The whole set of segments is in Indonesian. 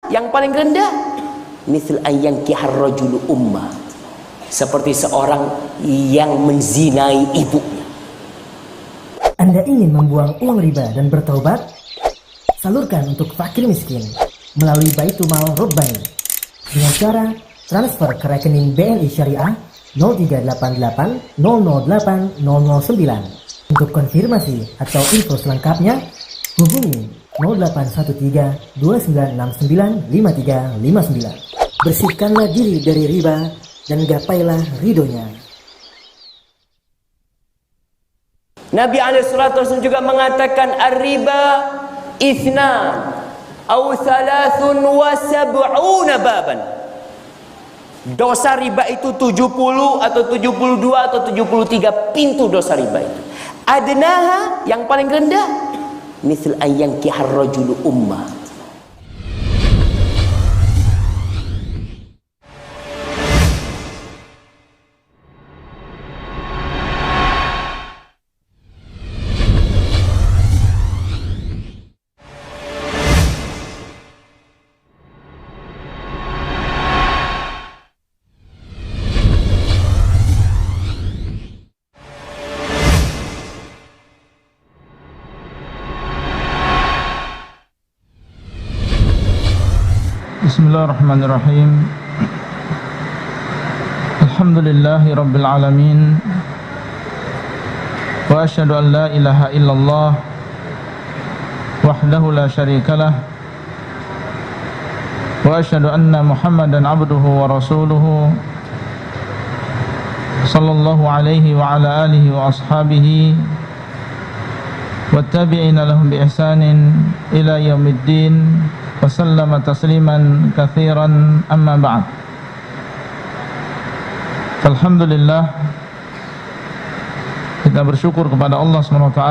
yang paling rendah, misal ayang kiharrajulu ummah, seperti seorang yang menzinai ibunya. Anda ingin membuang uang riba dan bertaubat? Salurkan untuk fakir miskin melalui Baitul Mal Rabbani dengan cara transfer ke rekening BNI Syariah 0388 008 009. Untuk konfirmasi atau info selengkapnya, hubungi 0813 2969 5359. Bersihkanlah diri dari riba dan gapailah ridhonya. Nabi SAW juga mengatakan ar-riba ithnan aw thalathun wa sab'una baban. Dosa riba itu 70 atau 72 atau 73 pintu dosa riba itu. Adnaha, yang paling rendah, misal ayang kiharrajulu ummah. Bismillahirrahmanirrahim. Alhamdulillahi rabbil alamin. Wa asyhadu an la ilaha illallah wahdahu la syarikalah. Wa asyhadu anna Muhammadan abduhu wa rasuluhu sallallahu alaihi wa ala alihi wa ashabihi wattabi'ina lahum bi ihsanin ila yaumiddin. Wasallama tasliman katsiran, amma ba'd. Alhamdulillah, kita bersyukur kepada Allah SWT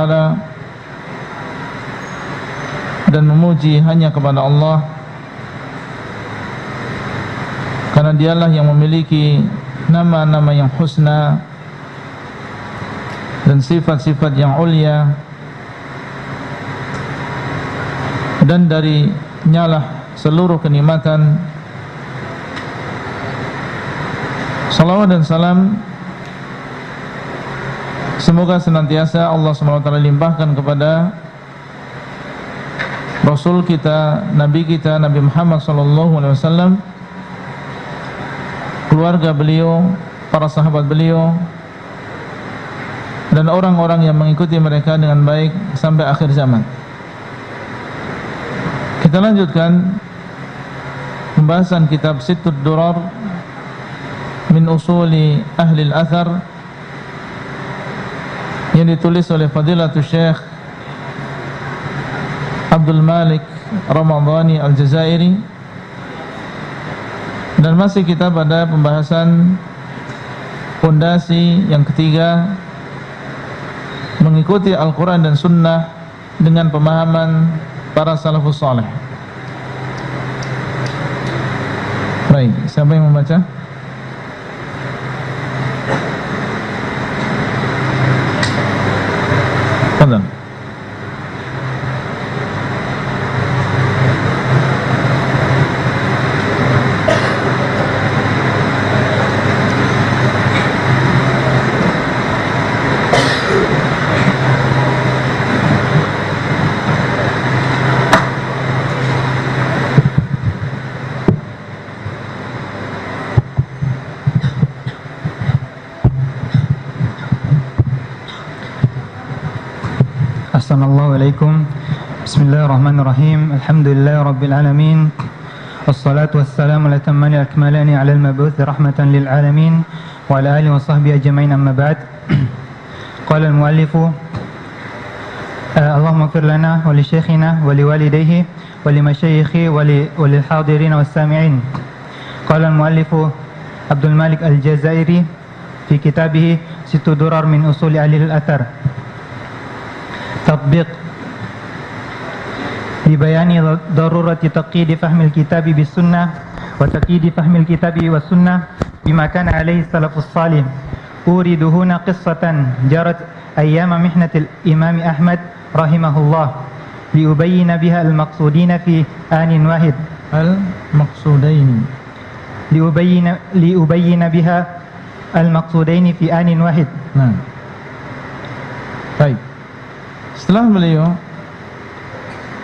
dan memuji hanya kepada Allah, karena dialah yang memiliki nama-nama yang husna dan sifat-sifat yang ulia, dan dari nyalah seluruh kenikmatan. Salawat dan salam semoga senantiasa Allah SWT limpahkan kepada Rasul kita, Nabi kita, Nabi Muhammad SAW, keluarga beliau, para sahabat beliau, dan orang-orang yang mengikuti mereka dengan baik sampai akhir zaman. Kita lanjutkan pembahasan kitab Sittud Durar min Usuli Ahli Al-Athar yang ditulis oleh Fadilatul Syekh Abdul Malik Ramadhani Al-Jazairi, dan masih kita pada pembahasan fondasi yang ketiga, mengikuti Al-Quran dan Sunnah dengan pemahaman para salafus saleh. Baik, siapa yang membaca? Fadhal. Assalamualaikum. Bismillahirrahmanirrahim. Alhamdulillahi rabbil alamin. Wassalatu wassalamu ala tammani akmalani ala al-mabuth rahmatan lil alamin wa ala alihi wa sahbihi ajma'in, amma ba'd. Qala al-muallifu Allahumma ighfir lana wa li shaykhina wa li walidayhi wa li masyayikhi wa lil hadirin was sami'in. Qala al-muallifu Abdul Malik Al-Jazairi fi kitabih Sittud Durar min Usuli Ahli Al-Athar. تطبيق ببيان ضرورة تقييد فهم الكتاب بالسنة وتقييد فهم الكتاب والسنة بما كان عليه السلف الصالح. أورد هنا قصة جرت أيام محنة الإمام أحمد رحمه الله لأبين بها المقصودين في آن واحد al-maqsudaini. لأبين بها المقصودين في آن واحد. Nah, baik. Setelah beliau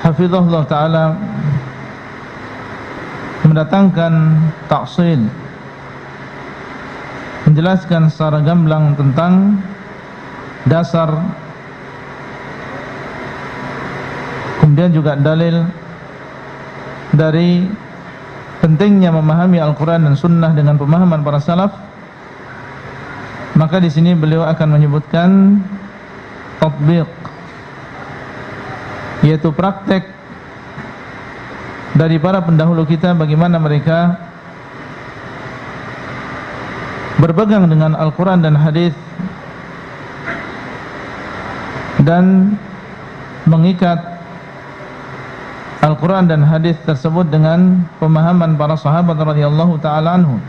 hafizahullah ta'ala mendatangkan ta'sil, menjelaskan secara gamblang tentang dasar, kemudian juga dalil dari pentingnya memahami Al-Quran dan Sunnah dengan pemahaman para salaf, maka di sini beliau akan menyebutkan tatbiq, yaitu praktek dari para pendahulu kita, bagaimana mereka berpegang dengan Al-Quran dan hadis dan mengikat Al-Quran dan hadis tersebut dengan pemahaman para sahabat radhiyallahu ta'ala anhum.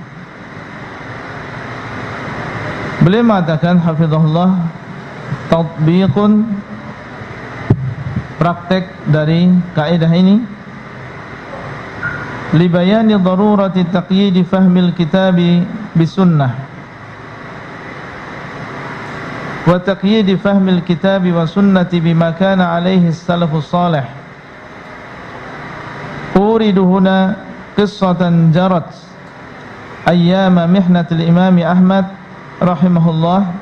Beliau mengatakan hafizahullah, tatbiqun, praktek dari kaidah ini, li bayani darurati taqyid fahmil kitabi bisunnah wa taqyid fahmil kitabi wa sunnati bima kana alaihi salafus salih. Uridu huna qissatan jarat ayyama mihnatil imami Ahmad rahimahullah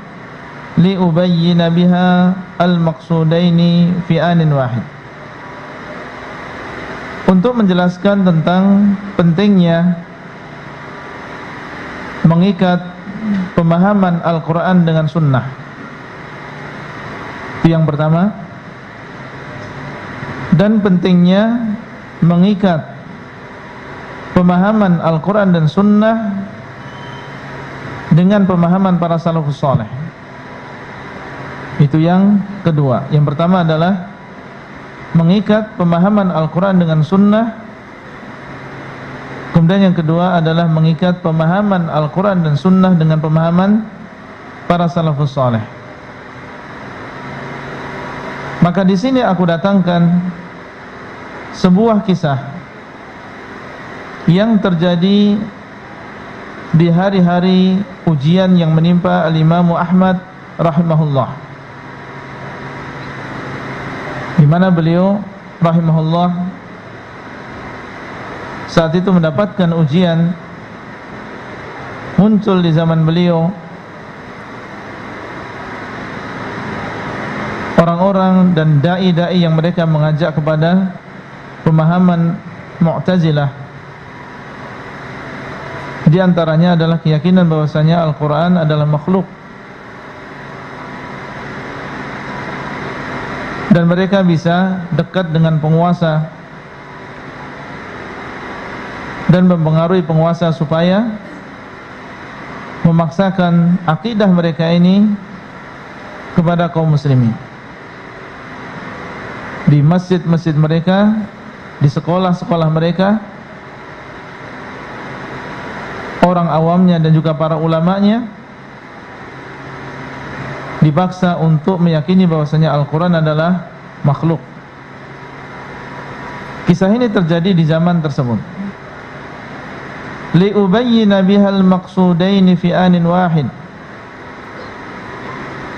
liubayyina biha al-maqsudaini fi anin wahid. Untuk menjelaskan tentang pentingnya mengikat pemahaman Al-Quran dengan Sunnah. Itu yang pertama. Dan pentingnya mengikat pemahaman Al-Quran dan Sunnah dengan pemahaman para salafus saleh. Itu yang kedua. Yang pertama adalah mengikat pemahaman Al-Quran dengan Sunnah. Kemudian yang kedua adalah mengikat pemahaman Al-Quran dan Sunnah dengan pemahaman para salafus saleh. Maka di sini aku datangkan sebuah kisah yang terjadi di hari-hari ujian yang menimpa Al-Imam Ahmad rahimahullah, di mana beliau rahimahullah saat itu mendapatkan ujian. Muncul di zaman beliau orang-orang dan dai-dai yang mereka mengajak kepada pemahaman Mu'tazilah. Di antaranya adalah keyakinan bahwasanya Al-Quran adalah makhluk, dan mereka bisa dekat dengan penguasa dan mempengaruhi penguasa supaya memaksakan akidah mereka ini kepada kaum muslimin. Di masjid-masjid mereka, di sekolah-sekolah mereka, orang awamnya dan juga para ulamanya dipaksa untuk meyakini bahwasanya Al-Quran adalah makhluk. Kisah ini terjadi di zaman tersebut. Liubayyina bihal maqsudaini fi anin wahid,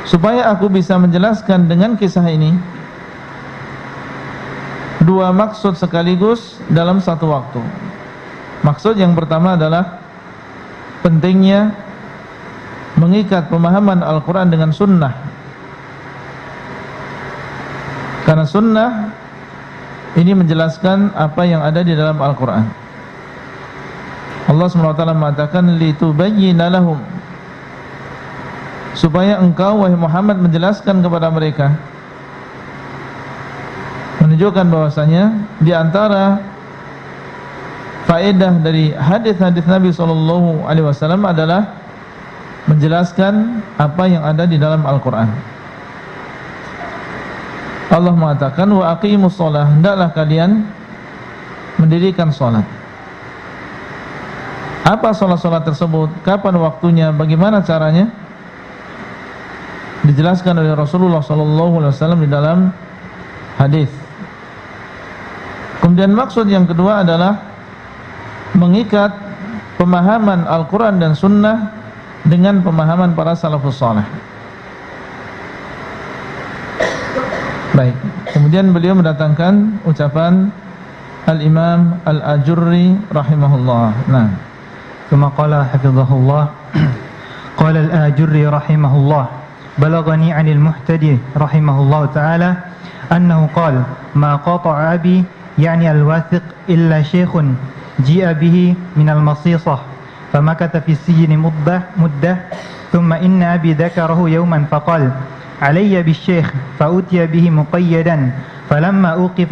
supaya aku bisa menjelaskan dengan kisah ini dua maksud sekaligus dalam satu waktu. Maksud yang pertama adalah pentingnya mengikat pemahaman Al-Quran dengan Sunnah, karena Sunnah ini menjelaskan apa yang ada di dalam Al-Quran. Allah SWT mengatakan litubayyina lahum, supaya engkau wahai Muhammad menjelaskan kepada mereka, menunjukkan bahwasanya di antara faedah dari hadis-hadis Nabi SAW adalah menjelaskan apa yang ada di dalam Al-Quran. Allah mengatakan wa aqimus shalah, hendaklah kalian mendirikan salat. Apa salat-salat tersebut? Kapan waktunya? Bagaimana caranya? Dijelaskan oleh Rasulullah SAW di dalam hadis. Kemudian maksud yang kedua adalah mengikat pemahaman Al-Quran dan Sunnah dengan pemahaman para salafus saleh. Baik, kemudian beliau mendatangkan ucapan Al-Imam Al-Ajurri rahimahullah. Nah, ثم قال حفظه الله قال الآجري رحمه الله بلغني عن المهتدي رحمه الله تعالى أنه قال ما قاطع أبي يعني الواثق إلا شيخ جيء به من المصيصة فمكث في السجن مدة ثم إن أبي ذكره يوما فقال علي بالشيخ فأتي به مقيدا فلما أوقف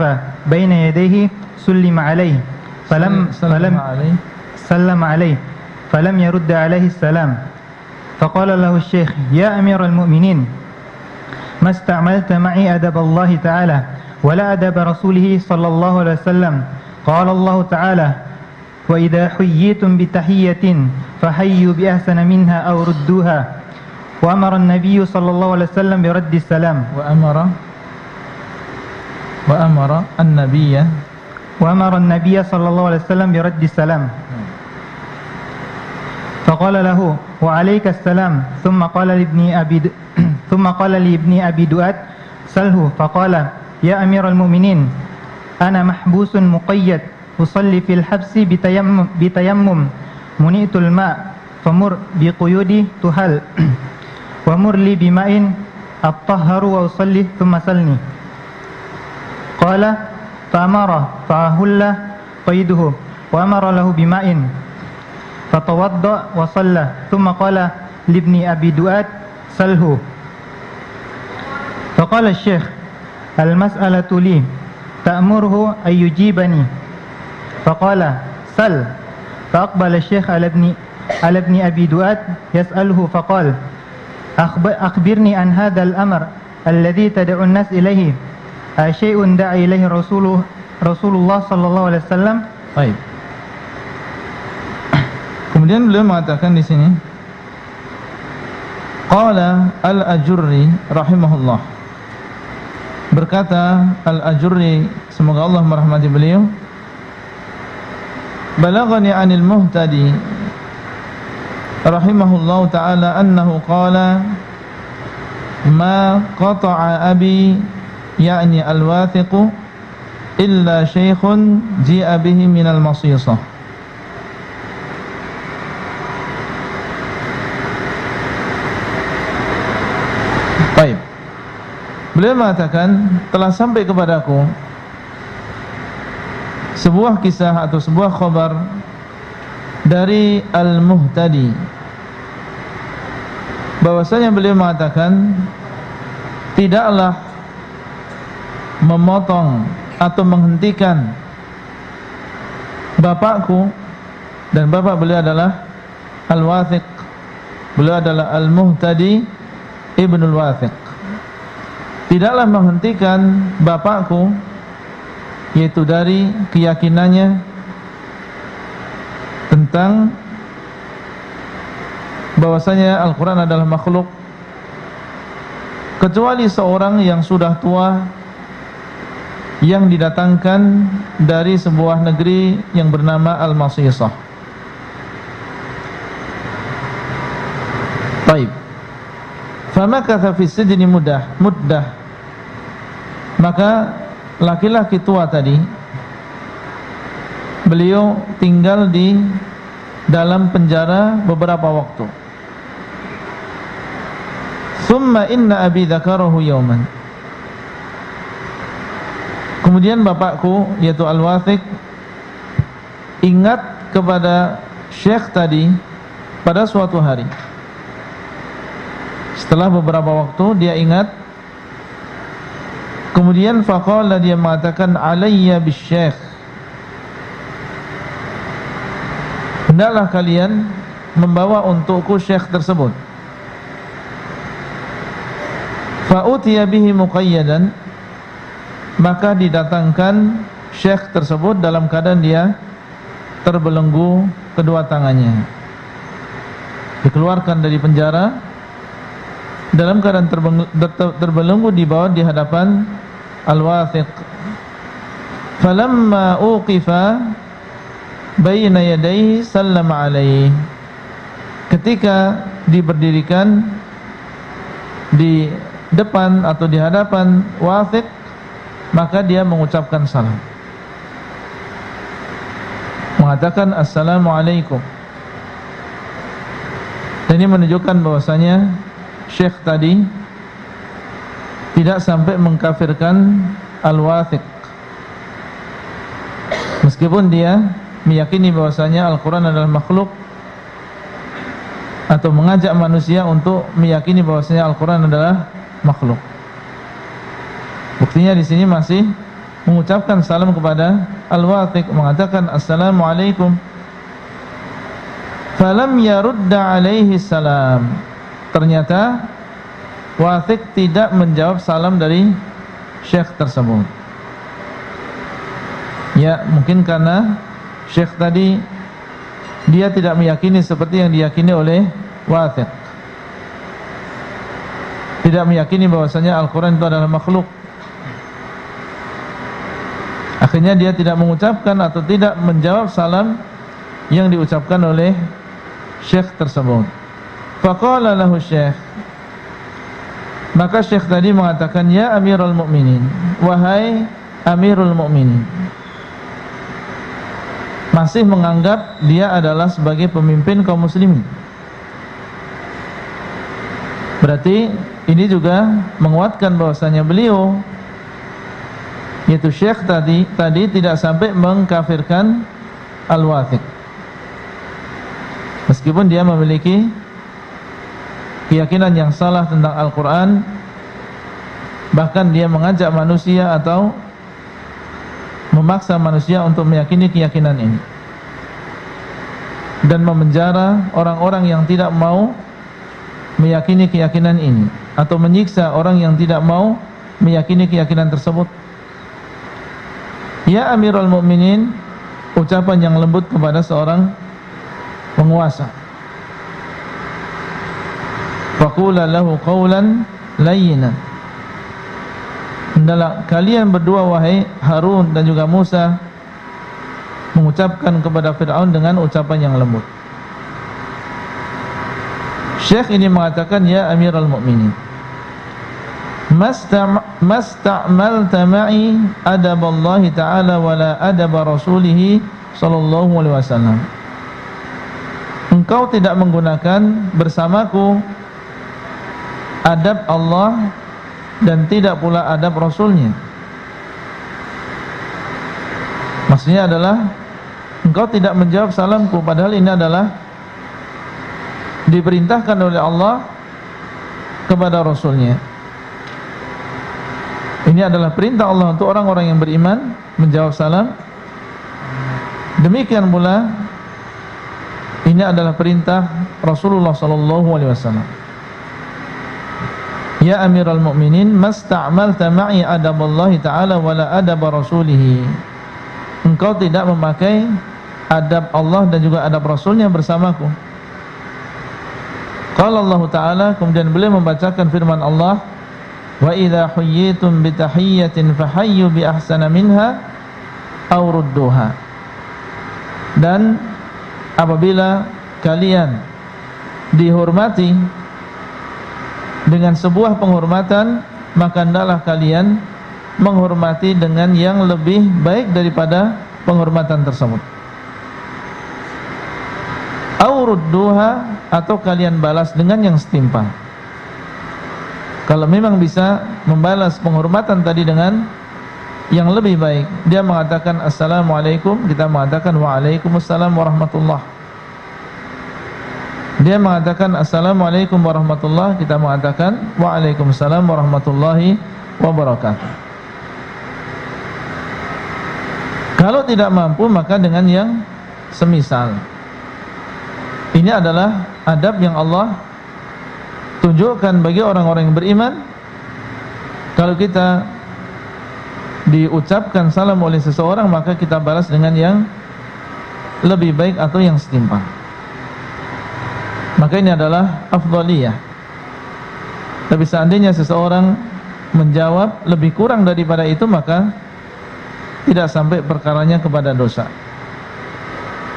بين يديه سلم عليه سلم عليه فلم يرد عليه السلام فقال له الشيخ يا أمير المؤمنين ما استعملت معي أدب الله تعالى ولا أدب رسوله صلى الله عليه وسلم قال الله تعالى وإذا حييتم بتحية فحيوا بأحسن منها أو ردوها وأمر النبي صلى الله عليه وسلم برد السلام وأمر النبي صلى الله عليه وسلم برد السلام فقال له وعليك السلام ثم قال لابن أبي دؤاد سله فقال يا أمير المؤمنين أنا محبوس مقيد أصلي في الحبس بتيمم منئت الماء فمر بقيودي تهل ومر لي بماء أطهر وأصلي ثم سلني قال فأمر فأهل قيده وأمر له بماء فتوضأ وصلى ثم قال لابن أبي دؤاد سله فقال الشيخ المسألة لي تأمره أن يجيبني فقال سل فأقبل الشيخ على ابن أبي دؤاد يسأله فقال أخبرني عن هذا الأمر الذي تدعو الناس إليه شيء دعا إليه رسول الله صلى الله عليه وسلم. Baik. Kemudian beliau mengatakan di sini, qala Al-Ajurri rahimahullah. Berkata Al-Ajurri, semoga Allah merahmati beliau, balaghani 'anil muhtadi rahimahullah ta'ala annahu qala ma qata'a abi ya'ni al-wathiqu illa shaykhun ji'a bihi minal masisah. Baik. Beliau mengatakan telah sampai kepadaku sebuah kisah atau sebuah khabar dari Al-Muhtadi, bahwasanya beliau mengatakan tidaklah memotong atau menghentikan bapakku, dan bapak beliau adalah Al-Wathiq, beliau adalah Al-Muhtadi Ibnul Wathiq, tidaklah menghentikan bapakku, yaitu dari keyakinannya tentang bahwasanya Al-Quran adalah makhluk, kecuali seorang yang sudah tua yang didatangkan dari sebuah negeri yang bernama Al-Masisah. Baik. Famakatha fi sijni muddah. Maka laki-laki tua tadi, beliau tinggal di dalam penjara beberapa waktu. Thumma inna abi dzakarahu yawman. Kemudian bapakku, yaitu Al-Wathiq, ingat kepada syekh tadi pada suatu hari. Setelah beberapa waktu dia ingat, kemudian faqala, dia mengatakan alayya bisyekh, hendaklah kalian membawa untukku syekh tersebut. Fa'utiya bihi muqayyadan, maka didatangkan syekh tersebut dalam keadaan dia terbelenggu kedua tangannya, dikeluarkan dari penjara dalam keadaan terbelenggu, dibawa di hadapan Al-Wathiq. Falamma uqifa baina yadayhi sallama alaihi. Ketika diberdirikan di depan atau di hadapan Wathiq, maka dia mengucapkan salam, mengatakan assalamualaikum. Dan ini menunjukkan bahwasanya Syekh tadi tidak sampai mengkafirkan Al-Wathiq, meskipun dia meyakini bahwasanya Al-Quran adalah makhluk, atau mengajak manusia untuk meyakini bahwasanya Al-Quran adalah makhluk. Buktinya di sini masih mengucapkan salam kepada Al-Wathiq, mengatakan assalamualaikum. Falam yarudda alaihi salam. Ternyata Wathiq tidak menjawab salam dari Syekh tersebut. Ya, mungkin karena Syekh tadi dia tidak meyakini seperti yang diyakini oleh Wathiq. Tidak meyakini bahwasanya Al-Quran itu adalah makhluk. Akhirnya dia tidak mengucapkan atau tidak menjawab salam yang diucapkan oleh Syekh tersebut. Faqala lahu Syekh, maka Syekh tadi mengatakan, ya Amirul Mukminin, wahai Amirul Mukminin. Masih menganggap dia adalah sebagai pemimpin kaum muslimin. Berarti ini juga menguatkan bahwasanya beliau, yaitu Syekh tadi tidak sampai mengkafirkan Al-Wathiq, meskipun dia memiliki keyakinan yang salah tentang Al-Quran. Bahkan dia mengajak manusia atau memaksa manusia untuk meyakini keyakinan ini, dan memenjara orang-orang yang tidak mau meyakini keyakinan ini, atau menyiksa orang yang tidak mau meyakini keyakinan tersebut. Ya Amirul Mukminin, ucapan yang lembut kepada seorang penguasa. Faqula lahu qawlan layyinan. Hendaklah kalian berdua, wahai Harun dan juga Musa, mengucapkan kepada Fir'aun dengan ucapan yang lembut. Syekh ini mengatakan, ya Amirul Mukminin, masta'malta ma'i adaballahi ta'ala wala adaba rasulih sallallahu alaihi wasallam. Engkau tidak menggunakan bersamaku adab Allah dan tidak pula adab Rasulnya. Maksudnya adalah engkau tidak menjawab salamku, padahal ini adalah diperintahkan oleh Allah kepada Rasulnya. Ini adalah perintah Allah untuk orang-orang yang beriman menjawab salam. Demikian pula ini adalah perintah Rasulullah sallallahu alaihi wasallam. Ya Amirul Mukminin, masta'malta ma'i adaballahi ta'ala wala adaba rasulih. Engkau tidak memakai adab Allah dan juga adab Rasulnya bersamaku. Qala Allah Ta'ala, kemudian beliau membacakan firman Allah, wa idza huyyitum bi tahiyyatin fahayyu bi ahsana minha aw rudduha. Dan apabila kalian dihormati dengan sebuah penghormatan, maka hendaklah kalian menghormati dengan yang lebih baik daripada penghormatan tersebut. Aw rudduha, atau kalian balas dengan yang setimpal. Kalau memang bisa membalas penghormatan tadi dengan yang lebih baik, dia mengatakan assalamualaikum, kita mengatakan waalaikumsalam warahmatullah. Dia mengatakan assalamualaikum warahmatullah, kita mengatakan waalaikumsalam warahmatullahi wabarakatuh. Kalau tidak mampu, maka dengan yang semisal. Ini adalah adab yang Allah tunjukkan bagi orang-orang yang beriman. Kalau kita diucapkan salam oleh seseorang, maka kita balas dengan yang lebih baik atau yang setimpal. Maka ini adalah afdhaliyah. Tapi seandainya seseorang menjawab lebih kurang daripada itu, maka tidak sampai perkaranya kepada dosa.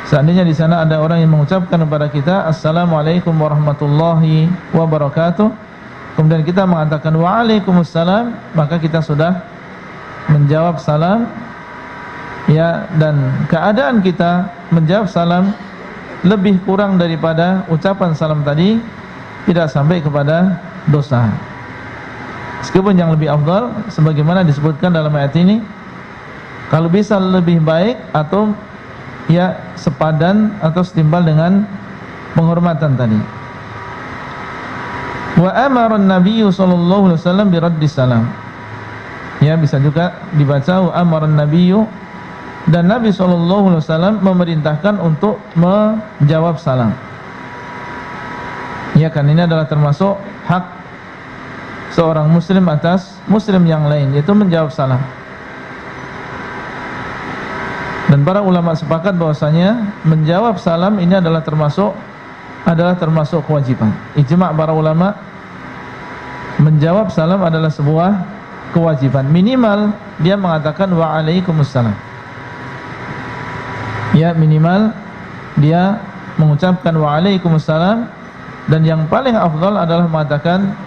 Seandainya di sana ada orang yang mengucapkan kepada kita Assalamualaikum warahmatullahi wabarakatuh, kemudian kita mengatakan Waalaikumsalam, maka kita sudah menjawab salam, ya, dan keadaan kita menjawab salam lebih kurang daripada ucapan salam tadi, tidak sampai kepada dosa. Meskipun yang lebih afdal sebagaimana disebutkan dalam ayat ini, kalau bisa lebih baik atau ya sepadan atau setimpal dengan penghormatan tadi. Wa amara an-nabiy sallallahu alaihi wasallam bi raddis salam. Ya, bisa juga dibaca wa amara an-nabiy, dan Nabi sallallahu alaihi wasallam memerintahkan untuk menjawab salam. Ya kan, ini adalah termasuk hak seorang muslim atas muslim yang lain, yaitu menjawab salam. Dan para ulama sepakat bahwasanya menjawab salam ini adalah termasuk kewajiban. Ijma' para ulama, menjawab salam adalah sebuah kewajiban. Minimal dia mengatakan waalaikumsalam. Ya, minimal dia mengucapkan waalaikumsalam, dan yang paling afdal adalah mengatakan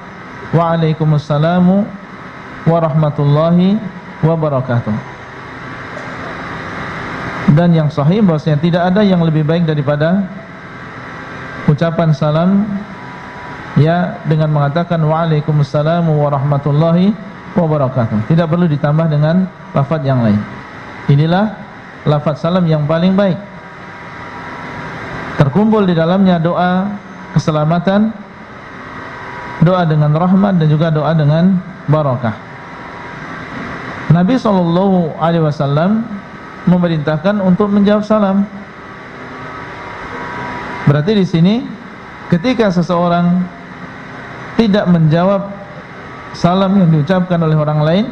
waalaikumsalam warahmatullahi wabarakatuh. Dan yang sahih bahwasanya tidak ada yang lebih baik daripada ucapan salam ya dengan mengatakan waalaikumsalam warahmatullahi wabarakatuh. Tidak perlu ditambah dengan lafaz yang lain. Inilah lafaz salam yang paling baik. Terkumpul di dalamnya doa keselamatan, doa dengan rahmat, dan juga doa dengan barakah. Nabi SAW memerintahkan untuk menjawab salam. Berarti di sini ketika seseorang tidak menjawab salam yang diucapkan oleh orang lain,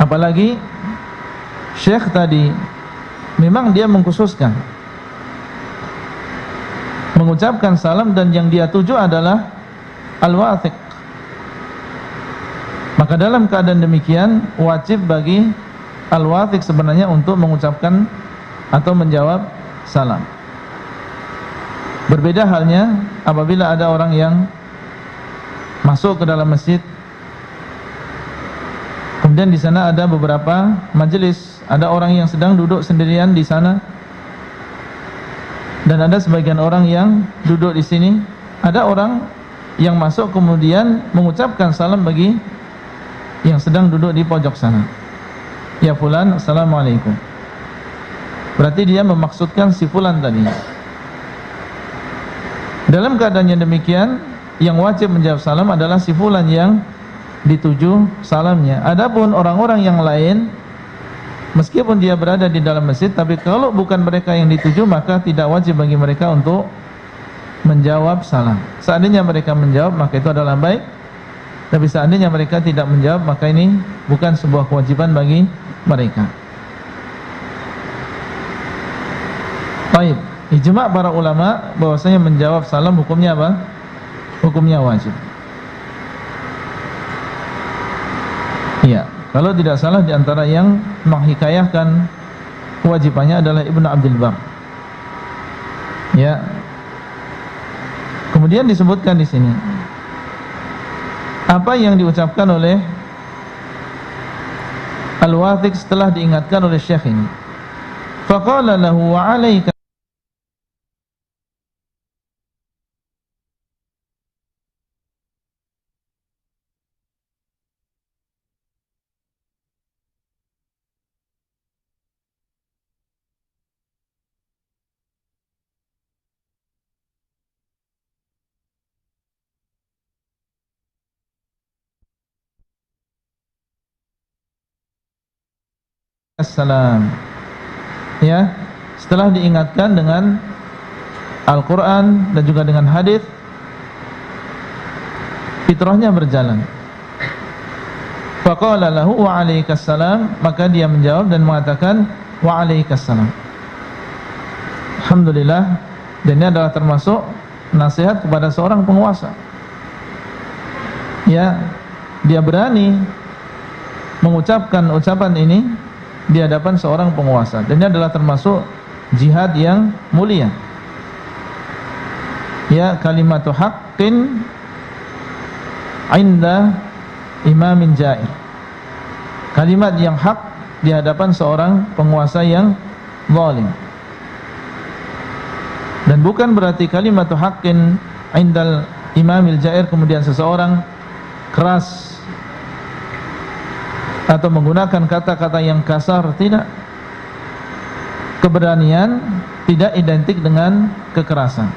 apalagi syekh tadi memang dia mengkhususkan mengucapkan salam dan yang dia tuju adalah al-wathiq, maka dalam keadaan demikian wajib bagi al-wathiq sebenarnya untuk mengucapkan atau menjawab salam. Berbeda halnya apabila ada orang yang masuk ke dalam masjid, kemudian di sana ada beberapa majelis, ada orang yang sedang duduk sendirian di sana, dan ada sebagian orang yang duduk di sini. Ada orang yang masuk kemudian mengucapkan salam bagi yang sedang duduk di pojok sana. Ya fulan, assalamualaikum. Berarti dia memaksudkan si fulan tadi. Dalam keadaan yang demikian, yang wajib menjawab salam adalah si fulan yang dituju salamnya. Adapun orang-orang yang lain, meskipun dia berada di dalam masjid, tapi kalau bukan mereka yang dituju, maka tidak wajib bagi mereka untuk menjawab salam. Seandainya mereka menjawab, maka itu adalah baik. Tapi seandainya mereka tidak menjawab, maka ini bukan sebuah kewajiban bagi mereka. Baik, ijma' para ulama bahwasanya menjawab salam hukumnya apa? Hukumnya wajib. Iya, kalau tidak salah di antara yang menghikayahkan kewajibannya adalah Ibnu Abdul Bar. Ya. Kemudian disebutkan di sini apa yang diucapkan oleh Al-Wathiq setelah diingatkan oleh Syekh ini. Faqala lahu wa 'alaika assalam. Ya, setelah diingatkan dengan Al-Quran dan juga dengan hadis, fitrahnya berjalan. Faqala lahu wa 'alaikassalam, maka dia menjawab dan mengatakan wa 'alaikassalam. Alhamdulillah, dan ini adalah termasuk nasihat kepada seorang penguasa. Ya, dia berani mengucapkan ucapan ini di hadapan seorang penguasa, dan ini adalah termasuk jihad yang mulia. Ya, kalimatu haqqin inda imamin jair. Kalimat yang hak di hadapan seorang penguasa yang zalim. Dan bukan berarti kalimatu haqqin indal imamil jair kemudian seseorang keras atau menggunakan kata-kata yang kasar, tidak. Keberanian tidak identik dengan kekerasan.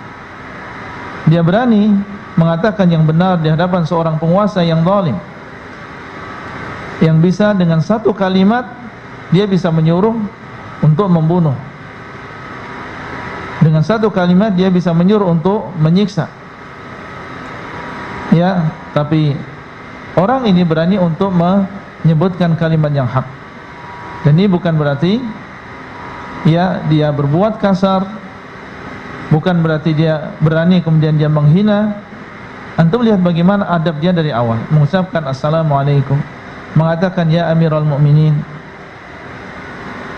Dia berani mengatakan yang benar di hadapan seorang penguasa yang zalim, yang bisa dengan satu kalimat dia bisa menyuruh untuk membunuh. Dengan satu kalimat dia bisa menyuruh untuk menyiksa. Ya, tapi orang ini berani untuk menyebutkan kalimat yang hak. Dan ini bukan berarti ya dia berbuat kasar, bukan berarti dia berani kemudian dia menghina. Antum lihat bagaimana adab dia dari awal, mengucapkan assalamualaikum, mengatakan ya Amirul Mukminin.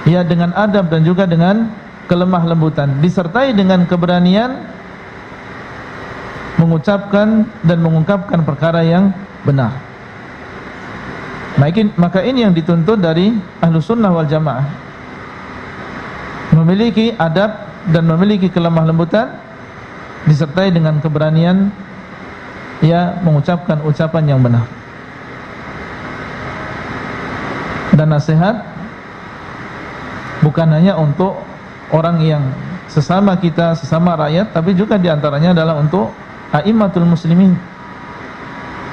Ya, dengan adab dan juga dengan kelemah lembutan, disertai dengan keberanian mengucapkan dan mengungkapkan perkara yang benar. Maka ini yang dituntut dari Ahlus Sunnah wal Jamaah, memiliki adab dan memiliki kelemah lembutan disertai dengan keberanian ya mengucapkan ucapan yang benar. Dan nasihat bukan hanya untuk orang yang sesama kita, sesama rakyat, tapi juga diantaranya adalah untuk a'immatul muslimin.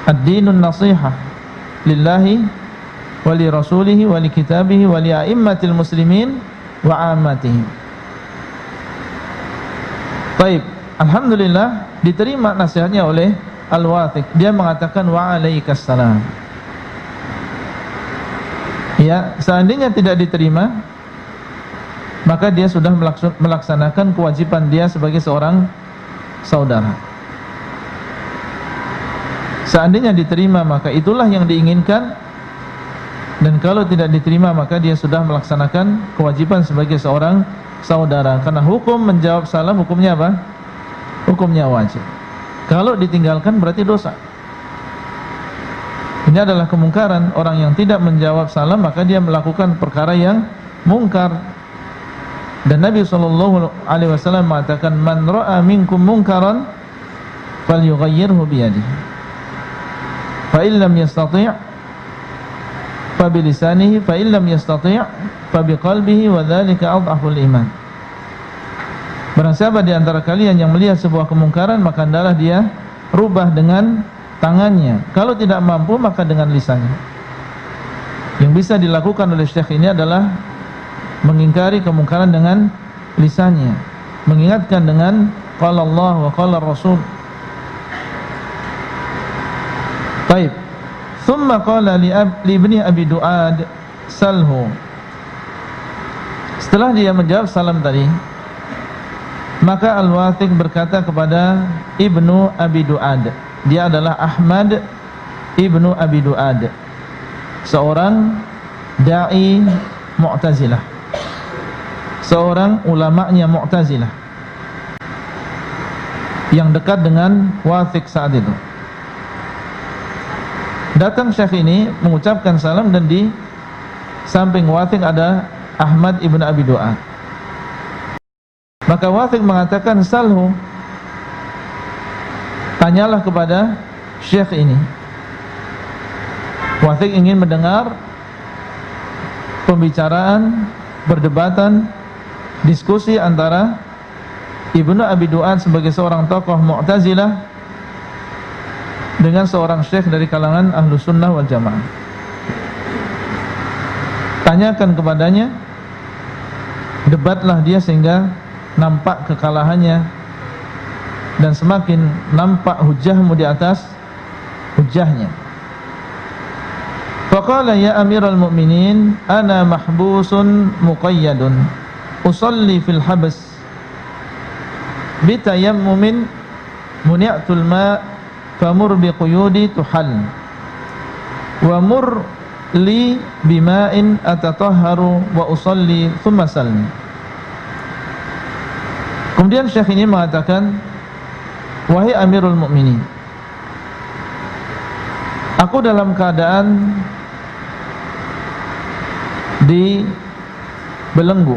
Ad-dinun nasihah lillahi wa li rasulihi wa li kitabihi wa li a'immatil muslimin wa ammatihim. Baik, alhamdulillah diterima nasihatnya oleh Al-Wathiq. Dia mengatakan wa alaikassalam. Ya, seandainya tidak diterima, maka dia sudah melaksanakan kewajiban dia sebagai seorang saudara. Seandainya diterima, maka itulah yang diinginkan. Dan kalau tidak diterima, maka dia sudah melaksanakan kewajiban sebagai seorang saudara. Karena hukum menjawab salam, hukumnya apa? Hukumnya wajib. Kalau ditinggalkan berarti dosa. Ini adalah kemungkaran. Orang yang tidak menjawab salam, maka dia melakukan perkara yang mungkar. Dan Nabi SAW mengatakan, man ra'a minkum munkaran falyughayyirhu biyadihi, fa illam yastati' fa bilisanihi, fa illam yastati' fa biqalbihi, wa dzalika adhaful iman. Barang siapa di antara kalian yang melihat sebuah kemungkaran, maka hendaklah dia rubah dengan tangannya. Kalau tidak mampu, maka dengan lisannya. Yang bisa dilakukan oleh syekh ini adalah mengingkari kemungkaran dengan lisannya, mengingatkan dengan qala Allah wa qala Rasul. Baik. Thumma qala li ibni Abi Du'ad salhu. Setelah dia menjawab salam tadi, maka Al-Wathiq berkata kepada Ibnu Abi Du'ad. Dia adalah Ahmad Ibnu Abi Du'ad, seorang da'i Mu'tazilah, seorang ulama'nya Mu'tazilah yang dekat dengan Wathiq saat itu. Datang syekh ini mengucapkan salam, dan di samping Wathiq ada Ahmad Ibnu Abi Du'ad. Maka Wathiq mengatakan, salhu, tanyalah kepada syekh ini. Wathiq ingin mendengar pembicaraan, perdebatan, diskusi antara Ibnu Abi Du'ad sebagai seorang tokoh Mu'tazilah dengan seorang syekh dari kalangan Ahlus Sunnah wal Jamaah. Tanyakan kepadanya, debatlah dia sehingga nampak kekalahannya, dan semakin nampak hujahmu di atas hujahnya. Faqala ya Amirul Mukminin, ana mahbusun muqayyadun usalli fil habs bitayammumin muni'tul ma' famur biquyudi tuhal wa mur li bima'in atatahharu wa usalli thumma salni. Kemudian Syekh ini mengatakan, wahai Amirul Mukminin, aku dalam keadaan di belenggu,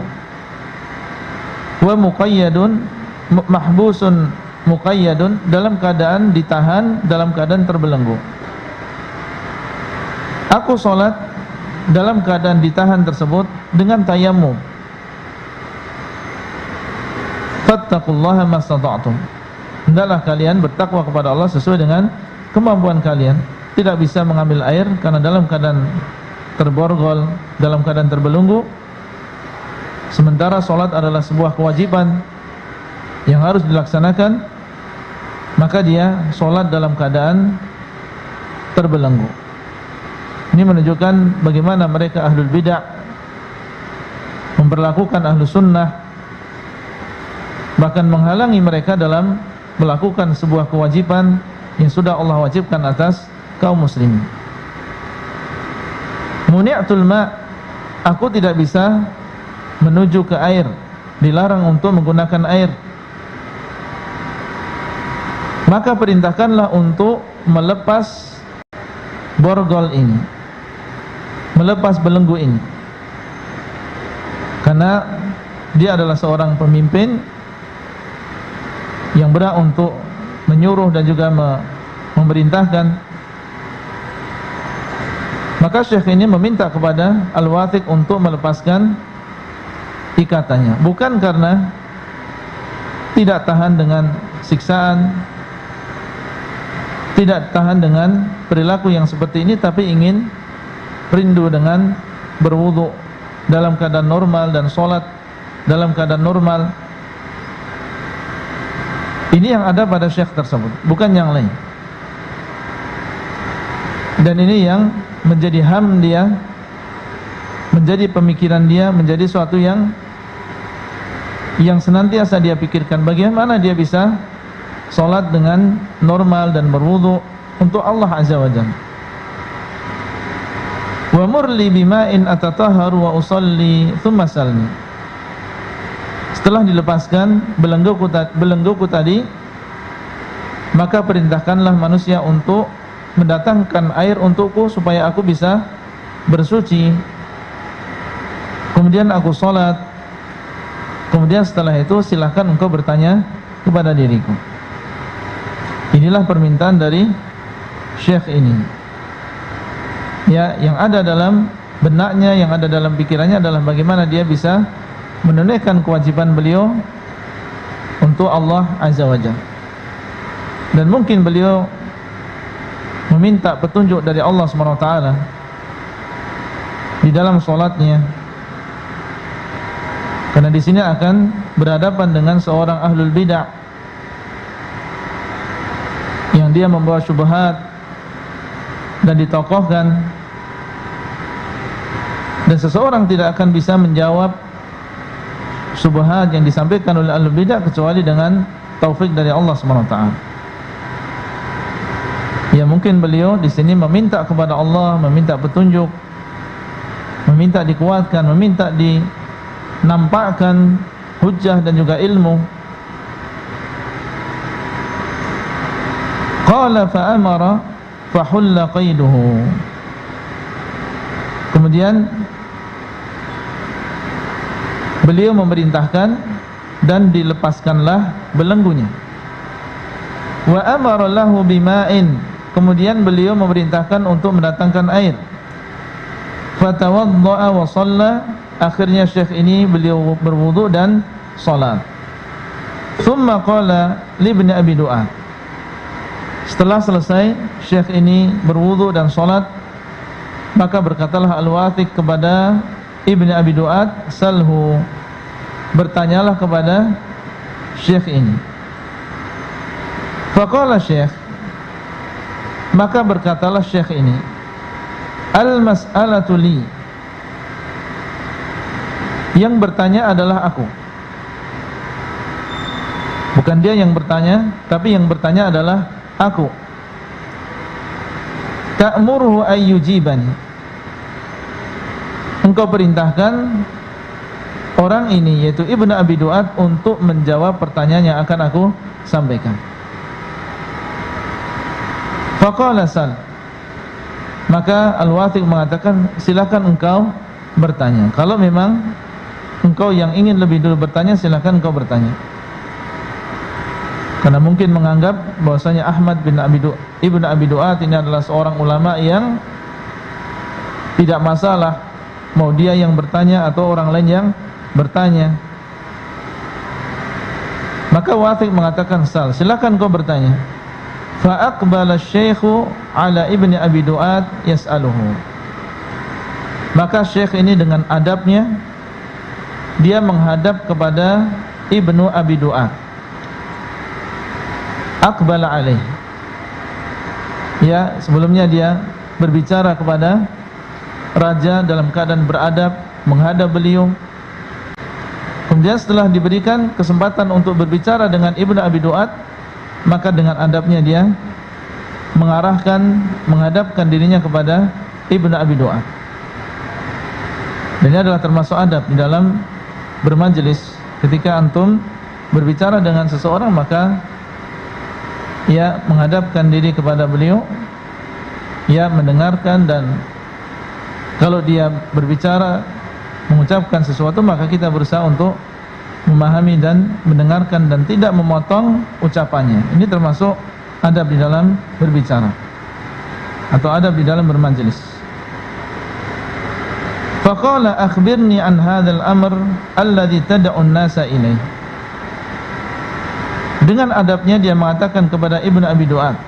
wa muqayyadun mahbusun muqayyadun, dalam keadaan ditahan, dalam keadaan terbelenggu. Aku sholat dalam keadaan ditahan tersebut dengan tayammum. Fattaqullaha mastata'tum, hendaklah kalian bertakwa kepada Allah sesuai dengan kemampuan kalian. Tidak bisa mengambil air karena dalam keadaan terborgol, dalam keadaan terbelenggu. Sementara sholat adalah sebuah kewajiban yang harus dilaksanakan, maka dia sholat dalam keadaan terbelenggu. Ini menunjukkan bagaimana mereka ahlul bid'ah memperlakukan ahlu sunnah, bahkan menghalangi mereka dalam melakukan sebuah kewajiban yang sudah Allah wajibkan atas kaum muslimin. Muni'atul ma', aku tidak bisa menuju ke air, dilarang untuk menggunakan air. Maka perintahkanlah untuk melepas borgol ini, melepas belenggu ini, karena dia adalah seorang pemimpin yang berhak untuk menyuruh dan juga memerintahkan. Maka Syekh ini meminta kepada Al-Wathiq untuk melepaskan ikatannya, bukan karena tidak tahan dengan siksaan, tidak tahan dengan perilaku yang seperti ini, tapi ingin rindu dengan berwudu dalam keadaan normal dan sholat dalam keadaan normal. Ini yang ada pada syekh tersebut, bukan yang lain. Dan ini yang menjadi ham dia, menjadi pemikiran dia, menjadi suatu yang senantiasa dia pikirkan, bagaimana dia bisa sholat dengan normal dan berwudu untuk Allah Azza wa Jalla. Wa murli bima'in atatahharu wa usalli thumma salni. Setelah dilepaskan belengguku tadi, maka perintahkanlah manusia untuk mendatangkan air untukku supaya aku bisa bersuci. Kemudian aku sholat. Kemudian setelah itu silahkan engkau bertanya kepada diriku. Inilah permintaan dari syekh ini. Ya, yang ada dalam benaknya, yang ada dalam pikirannya adalah bagaimana dia bisa menunaikan kewajiban beliau untuk Allah Azza wa Jalla. Dan mungkin beliau meminta petunjuk dari Allah SWT di dalam sholatnya, karena di sini akan berhadapan dengan seorang ahlul bid'ah yang dia membawa syubhat dan ditokohkan, dan seseorang tidak akan bisa menjawab syubhat yang disampaikan oleh ahlul bid'ah kecuali dengan taufik dari Allah SWT. Ya, mungkin beliau di sini meminta kepada Allah, meminta petunjuk, meminta dikuatkan, meminta dinampakkan hujjah dan juga ilmu. Qala fa amara fa hulla qaiduhu. Kemudian beliau memerintahkan dan dilepaskanlah belenggunya. Wa amara lahu bima'in. Kemudian beliau memerintahkan untuk mendatangkan air. Fatawadda'a wa shalla. Akhirnya syekh ini beliau berwudu dan salat. Thumma qala li ibn Abi Du'ad. Setelah selesai syekh ini berwudu dan salat, maka berkatalah Al-Wathiq kepada Ibn Abi Du'ad, salhu, bertanyalah kepada syekh ini. Faqala syekh, maka berkatalah syekh ini, al-mas'alatu li, yang bertanya adalah aku. Bukan dia yang bertanya, tapi yang bertanya adalah aku. Ta'muruhu ayyujibani. Engkau perintahkan orang ini, yaitu Ibnu Abi Duat, untuk menjawab pertanyaan yang akan aku sampaikan. Faqala sal, maka Al-Wathiq mengatakan, silakan engkau bertanya. Kalau memang engkau yang ingin lebih dulu bertanya, silakan engkau bertanya. Karena mungkin menganggap bahwasanya Ahmad bin Ibnu Abi Duat ini adalah seorang ulama yang tidak masalah mau dia yang bertanya atau orang lain yang bertanya. Maka Wathiq mengatakan, sal, silakan kau bertanya. Fa aqbala asy-syaikhu ala Ibni Abi Duat yas'aluhu. Maka syekh ini dengan adabnya dia menghadap kepada Ibnu Abi Duat. Aqbala alaih. Ya, sebelumnya dia berbicara kepada raja dalam keadaan beradab, menghadap beliau. Kemudian setelah diberikan kesempatan untuk berbicara dengan Ibnu Abi Duat, maka dengan adabnya dia menghadapkan dirinya kepada Ibnu Abi Duat. Dan ini adalah termasuk adab di dalam bermajelis. Ketika antum berbicara dengan seseorang, maka ya menghadapkan diri kepada beliau, ya mendengarkan, dan kalau dia berbicara mengucapkan sesuatu, maka kita berusaha untuk memahami dan mendengarkan dan tidak memotong ucapannya. Ini termasuk adab di dalam berbicara atau adab di dalam bermajelis. Faqala akhbirni an hadzal amr alladhi tad'u an-nasa ilaih. Dengan adabnya dia mengatakan kepada Ibnu Abi Duat,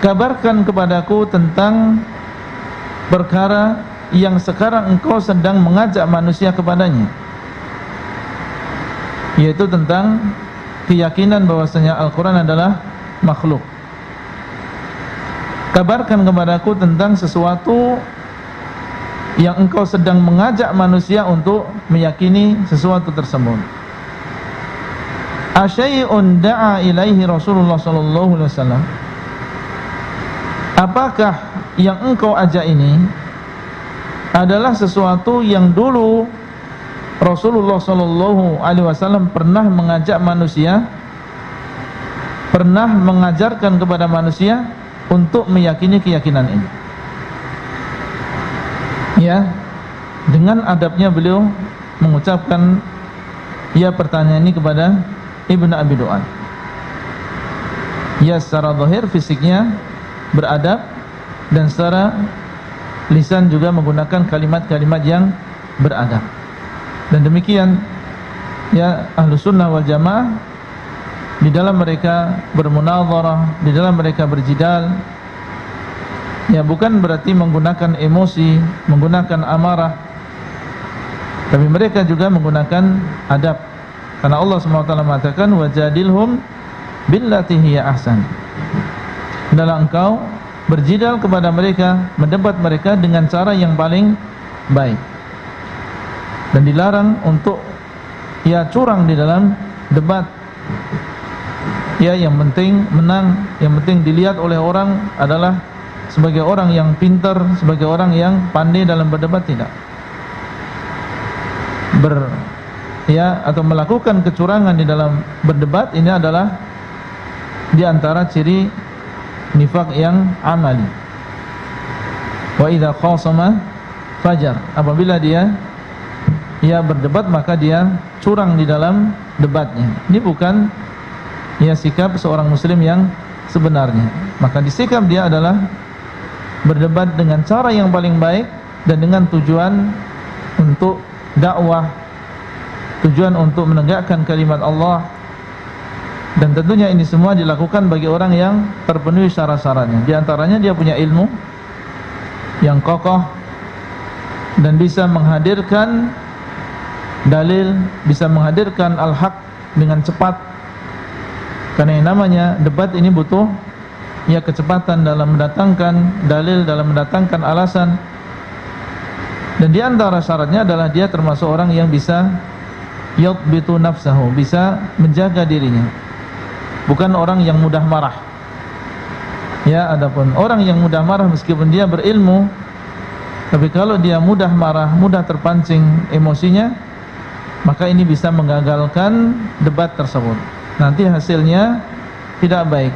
kabarkan kepadaku tentang perkara yang sekarang engkau sedang mengajak manusia kepadanya, yaitu tentang keyakinan bahwasanya Al-Quran adalah makhluk. Kabarkan kepadaku tentang sesuatu yang engkau sedang mengajak manusia untuk meyakini sesuatu tersebut. Asyai'un da'a ilaihi Rasulullah sallallahu alaihi wasallam. Apakah yang engkau ajak ini adalah sesuatu yang dulu Rasulullah sallallahu alaihi wasallam pernah mengajak manusia, pernah mengajarkan kepada manusia untuk meyakini keyakinan ini? Ya, dengan adabnya beliau mengucapkan ya pertanyaan ini kepada Ibnu Abi Duat. Ya, secara zahir fisiknya beradab, dan secara lisan juga menggunakan kalimat-kalimat yang beradab. Dan demikian ya Ahlus Sunnah wal Jamaah, di dalam mereka bermunadharah, di dalam mereka berjidal, ya bukan berarti menggunakan emosi, menggunakan amarah, tapi mereka juga menggunakan adab. Karena Allah SWT mengatakan, wajadilhum billati hiya ahsan. Adalah engkau berjidal kepada mereka, mendebat mereka dengan cara yang paling baik. Dan dilarang untuk ya curang di dalam debat. Ya, yang penting menang, yang penting dilihat oleh orang adalah sebagai orang yang pintar, sebagai orang yang pandai dalam berdebat, tidak. Atau melakukan kecurangan di dalam berdebat, ini adalah di antara ciri nifaq yang amali. Wa idza khasama fajar. Apabila dia berdebat, maka dia curang di dalam debatnya. Ini bukan sikap seorang muslim yang sebenarnya. Maka disikap dia adalah berdebat dengan cara yang paling baik dan dengan tujuan untuk dakwah, tujuan untuk menegakkan kalimat Allah. Dan tentunya ini semua dilakukan bagi orang yang terpenuhi syarat-syaratnya. Di antaranya dia punya ilmu yang kokoh dan bisa menghadirkan dalil, bisa menghadirkan al-haq dengan cepat. Karena yang namanya debat ini butuh kecepatan dalam mendatangkan dalil, dalam mendatangkan alasan. Dan di antara syaratnya adalah dia termasuk orang yang bisa yadbitu nafsahu, bisa menjaga dirinya, bukan orang yang mudah marah. Adapun orang yang mudah marah meskipun dia berilmu, tapi kalau dia mudah marah, mudah terpancing emosinya, maka ini bisa menggagalkan debat tersebut. Nanti hasilnya tidak baik,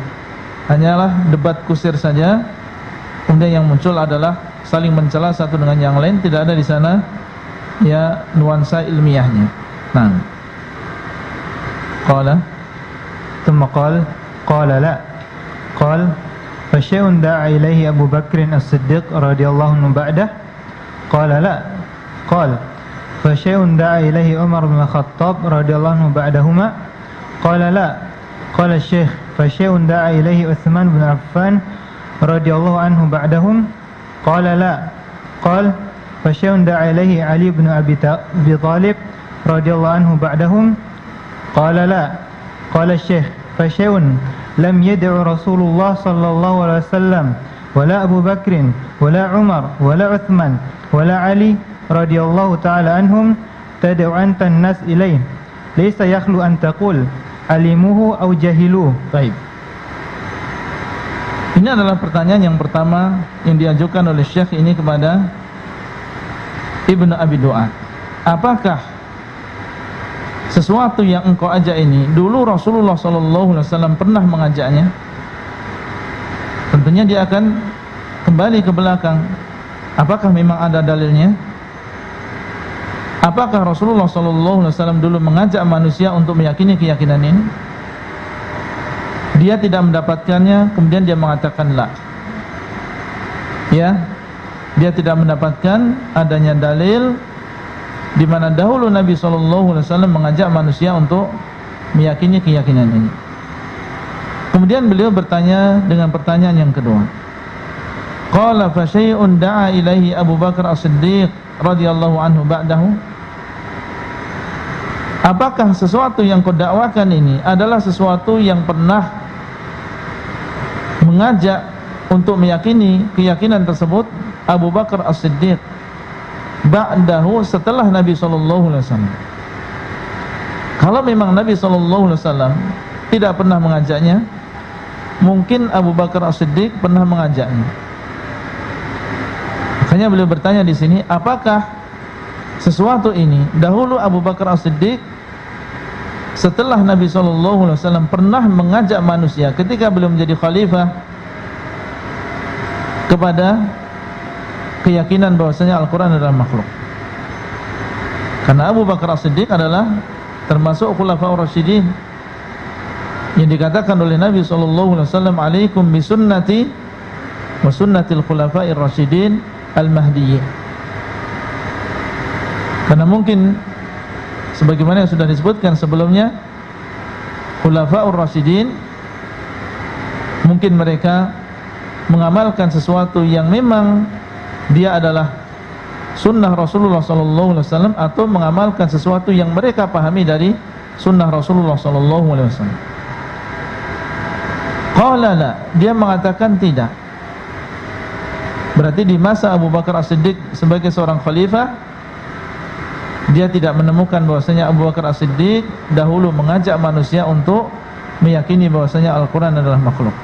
hanyalah debat kusir saja. Kemudian yang muncul adalah saling mencela satu dengan yang lain, tidak ada di sana ya nuansa ilmiahnya. Nah, qala ثم قال لا قال فشيء دعا إليه أبو بكر الصديق رضي الله عنه بعده قال لا قال فشيء دعا إليه عمر بن الخطاب رضي الله عنه بعدهما قال لا قال الشيخ فشيء دعا إليه عثمان بن عفان رضي الله عنه بعدهم قال لا قال فشيء دعا إليه علي بن أبي طالب رضي الله عنه بعدهم قال لا قال الشيخ فشيء لم يدع رسول الله صلى الله عليه وسلم ولا أبو بكر ولا عمر ولا عثمان ولا علي رضي الله تعالى عنهم تدعو أنت الناس إليه ليس يخلو أن تقول alimuhu au jahiluh. Baik. Ini adalah pertanyaan yang pertama yang diajukan oleh Syekh ini kepada Ibnu Abi Du'ad. Apakah sesuatu yang engkau ajak ini dulu Rasulullah SAW pernah mengajaknya? Tentunya dia akan kembali ke belakang. Apakah memang ada dalilnya? Apakah Rasulullah SAW dulu mengajak manusia untuk meyakini keyakinan ini? Dia tidak mendapatkannya, kemudian dia mengatakan la. Ya, dia tidak mendapatkan adanya dalil di mana dahulu Nabi SAW mengajak manusia untuk meyakini keyakinan ini. Kemudian beliau bertanya dengan pertanyaan yang kedua. Qala fa syai'un da'a ilaihi Abu Bakar As-Siddiq radhiyallahu anhu ba'dahu. Apakah sesuatu yang kau dakwakan ini adalah sesuatu yang pernah mengajak untuk meyakini keyakinan tersebut Abu Bakar As-Siddiq ba'dahu, setelah Nabi SAW? Kalau memang Nabi SAW tidak pernah mengajaknya, mungkin Abu Bakar As-Siddiq pernah mengajaknya. Makanya beliau bertanya di sini, apakah sesuatu ini dahulu Abu Bakar As-Siddiq setelah Nabi SAW pernah mengajak manusia ketika beliau menjadi khalifah kepada keyakinan bahwasanya Al-Quran adalah makhluk. Karena Abu Bakar As-Siddiq adalah termasuk khulafaur rasyidin yang dikatakan oleh Nabi SAW, alaikum bisunnati wa sunnatil khulafair rasyidin al-mahdiyyin. Karena mungkin sebagaimana yang sudah disebutkan sebelumnya, khulafaur rasyidin mungkin mereka mengamalkan sesuatu yang memang dia adalah sunnah Rasulullah SAW, atau mengamalkan sesuatu yang mereka pahami dari sunnah Rasulullah SAW. Qala la, dia mengatakan tidak. Berarti di masa Abu Bakar As-Siddiq sebagai seorang khalifah, dia tidak menemukan bahwasanya Abu Bakar As-Siddiq dahulu mengajak manusia untuk meyakini bahwasanya Al-Quran adalah makhluk.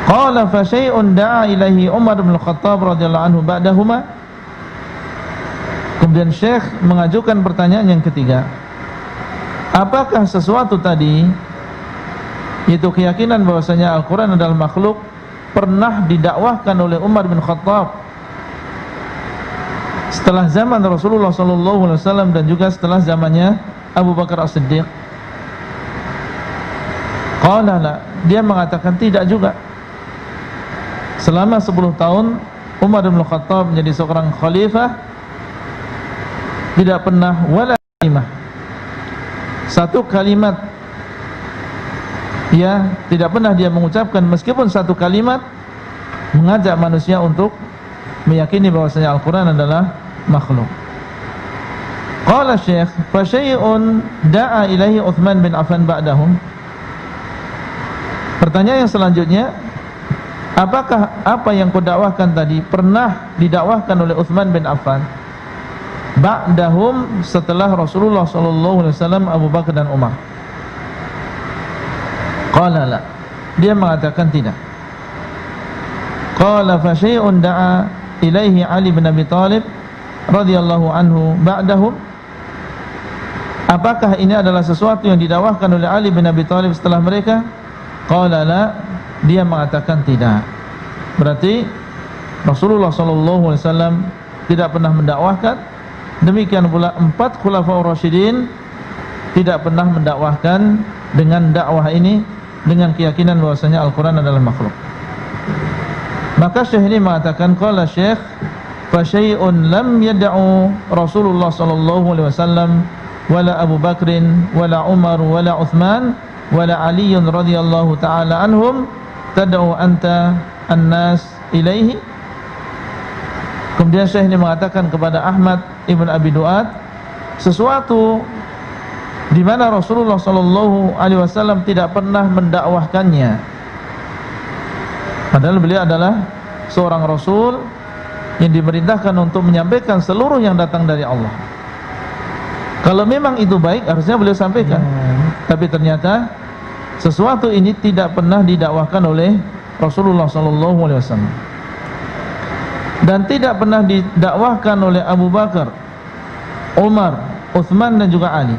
Qala fa syai'un da'a ilaihi Umar bin Khattab radhiyallahu anhu ba'dahuma. Kemudian Syekh mengajukan pertanyaan yang ketiga. Apakah sesuatu tadi, yaitu keyakinan bahwasanya Al-Quran adalah makhluk, pernah didakwahkan oleh Umar bin Khattab setelah zaman Rasulullah SAW dan juga setelah zamannya Abu Bakar As-Siddiq? Qala la, dia mengatakan tidak juga. Selama 10 tahun Umar bin Khattab menjadi seorang khalifah, tidak pernah wala kalimah, satu kalimat, ya, tidak pernah dia mengucapkan meskipun satu kalimat mengajak manusia untuk meyakini bahwasanya Al-Quran adalah makhluk. Qala Syekh fa syai'un da'a ilaihi Uthman bin Affan ba'dahum. Pertanyaan yang selanjutnya, apakah apa yang kau dakwahkan tadi pernah didakwahkan oleh Uthman bin Affan ba'dahum, setelah Rasulullah SAW, Abu Bakar dan Umar? Qala la, dia mengatakan tidak. Qala fa syai'un da'a ilaihi Ali bin Abi Talib radhiyallahu anhu ba'dahum. apakah ini adalah sesuatu yang didakwahkan oleh Ali bin Abi Thalib setelah mereka? Qala la, dia mengatakan tidak. Berarti Rasulullah SAW tidak pernah mendakwahkan. Demikian pula 4 khulafaur rasyidin tidak pernah mendakwahkan dengan dakwah ini, dengan keyakinan bahwasanya Al-Quran adalah makhluk. Maka Syekh ini mengatakan, qala Syekh, fa syai'un lam yad'u Rasulullah SAW wala Abu Bakrin wala Umar wala Uthman wala Ali radhiyallahu ta'ala anhum tad'u anta an-nas ilaihi. Kemudian Syekh ini mengatakan kepada Ahmad Ibn Abi Duat, sesuatu di mana Rasulullah SAW tidak pernah mendakwahkannya, padahal beliau adalah seorang Rasul yang diperintahkan untuk menyampaikan seluruh yang datang dari Allah. Kalau memang itu baik, harusnya beliau sampaikan. Tapi ternyata sesuatu ini tidak pernah didakwahkan oleh Rasulullah SAW, dan tidak pernah didakwahkan oleh Abu Bakar, Umar, Uthman dan juga Ali.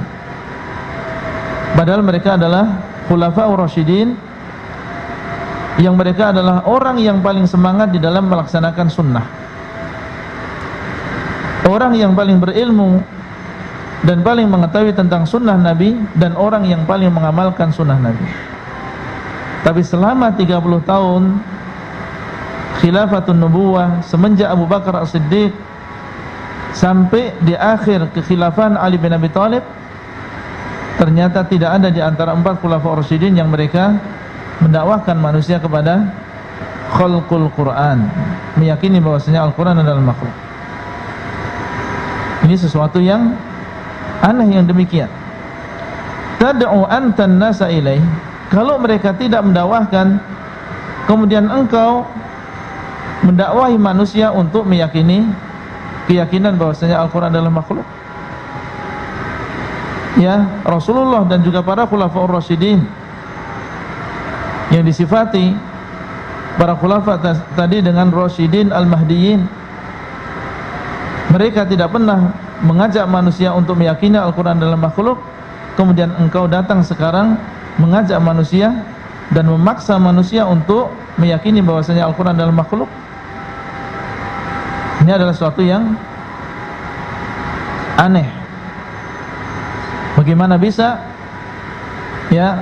Padahal mereka adalah khulafaur rasyidin, yang mereka adalah orang yang paling semangat di dalam melaksanakan sunnah, orang yang paling berilmu dan paling mengetahui tentang sunnah Nabi, dan orang yang paling mengamalkan sunnah Nabi. Tapi selama 30 tahun khilafatun nubuwah, semenjak Abu Bakar As-Siddiq sampai di akhir kekhilafan Ali bin Abi Thalib, ternyata tidak ada di antara 4 khulafaur rasyidin yang mereka mendakwahkan manusia kepada khalqul Quran, meyakini bahwasanya Al-Quran adalah makhluk. Ini sesuatu yang aneh yang demikian. Tad'u antan nasa ilaih, kalau mereka tidak mendakwahkan, kemudian engkau mendakwahi manusia untuk meyakini keyakinan bahwasanya Al-Quran adalah makhluk. Ya, Rasulullah dan juga para khulafaur rasyidin yang disifati para khulafa tadi dengan rasyidin al-mahdiyyin, mereka tidak pernah mengajak manusia untuk meyakini Al-Quran adalah makhluk. Kemudian engkau datang sekarang mengajak manusia dan memaksa manusia untuk meyakini bahwasanya Al-Quran adalah makhluk. Ini adalah sesuatu yang aneh. Bagaimana bisa ya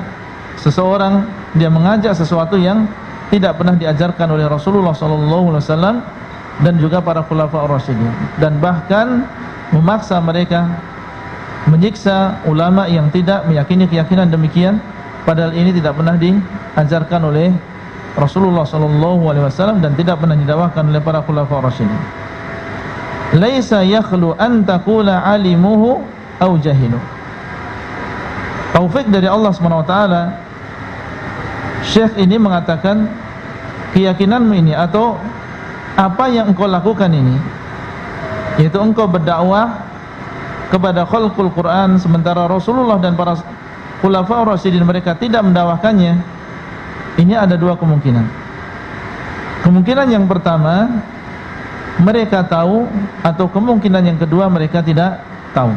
seseorang dia mengajak sesuatu yang tidak pernah diajarkan oleh Rasulullah SAW dan juga para khulafaur rasyidin, dan bahkan memaksa mereka, menyiksa ulama yang tidak meyakini keyakinan demikian, padahal ini tidak pernah diajarkan oleh Rasulullah SAW dan tidak pernah didakwahkan oleh para khulafaur rasyidin. Laisa yakhlu an taqula alimuhu au jahilu. Taufik dari Allah SWT, Syekh ini mengatakan keyakinanmu ini atau apa yang engkau lakukan ini, yaitu engkau berdakwah kepada khalqul Quran sementara Rasulullah dan para khulafaur rasyidin mereka tidak mendakwahkannya. Ini ada 2 kemungkinan. Kemungkinan yang pertama, mereka tahu, atau kemungkinan yang kedua, mereka tidak tahu.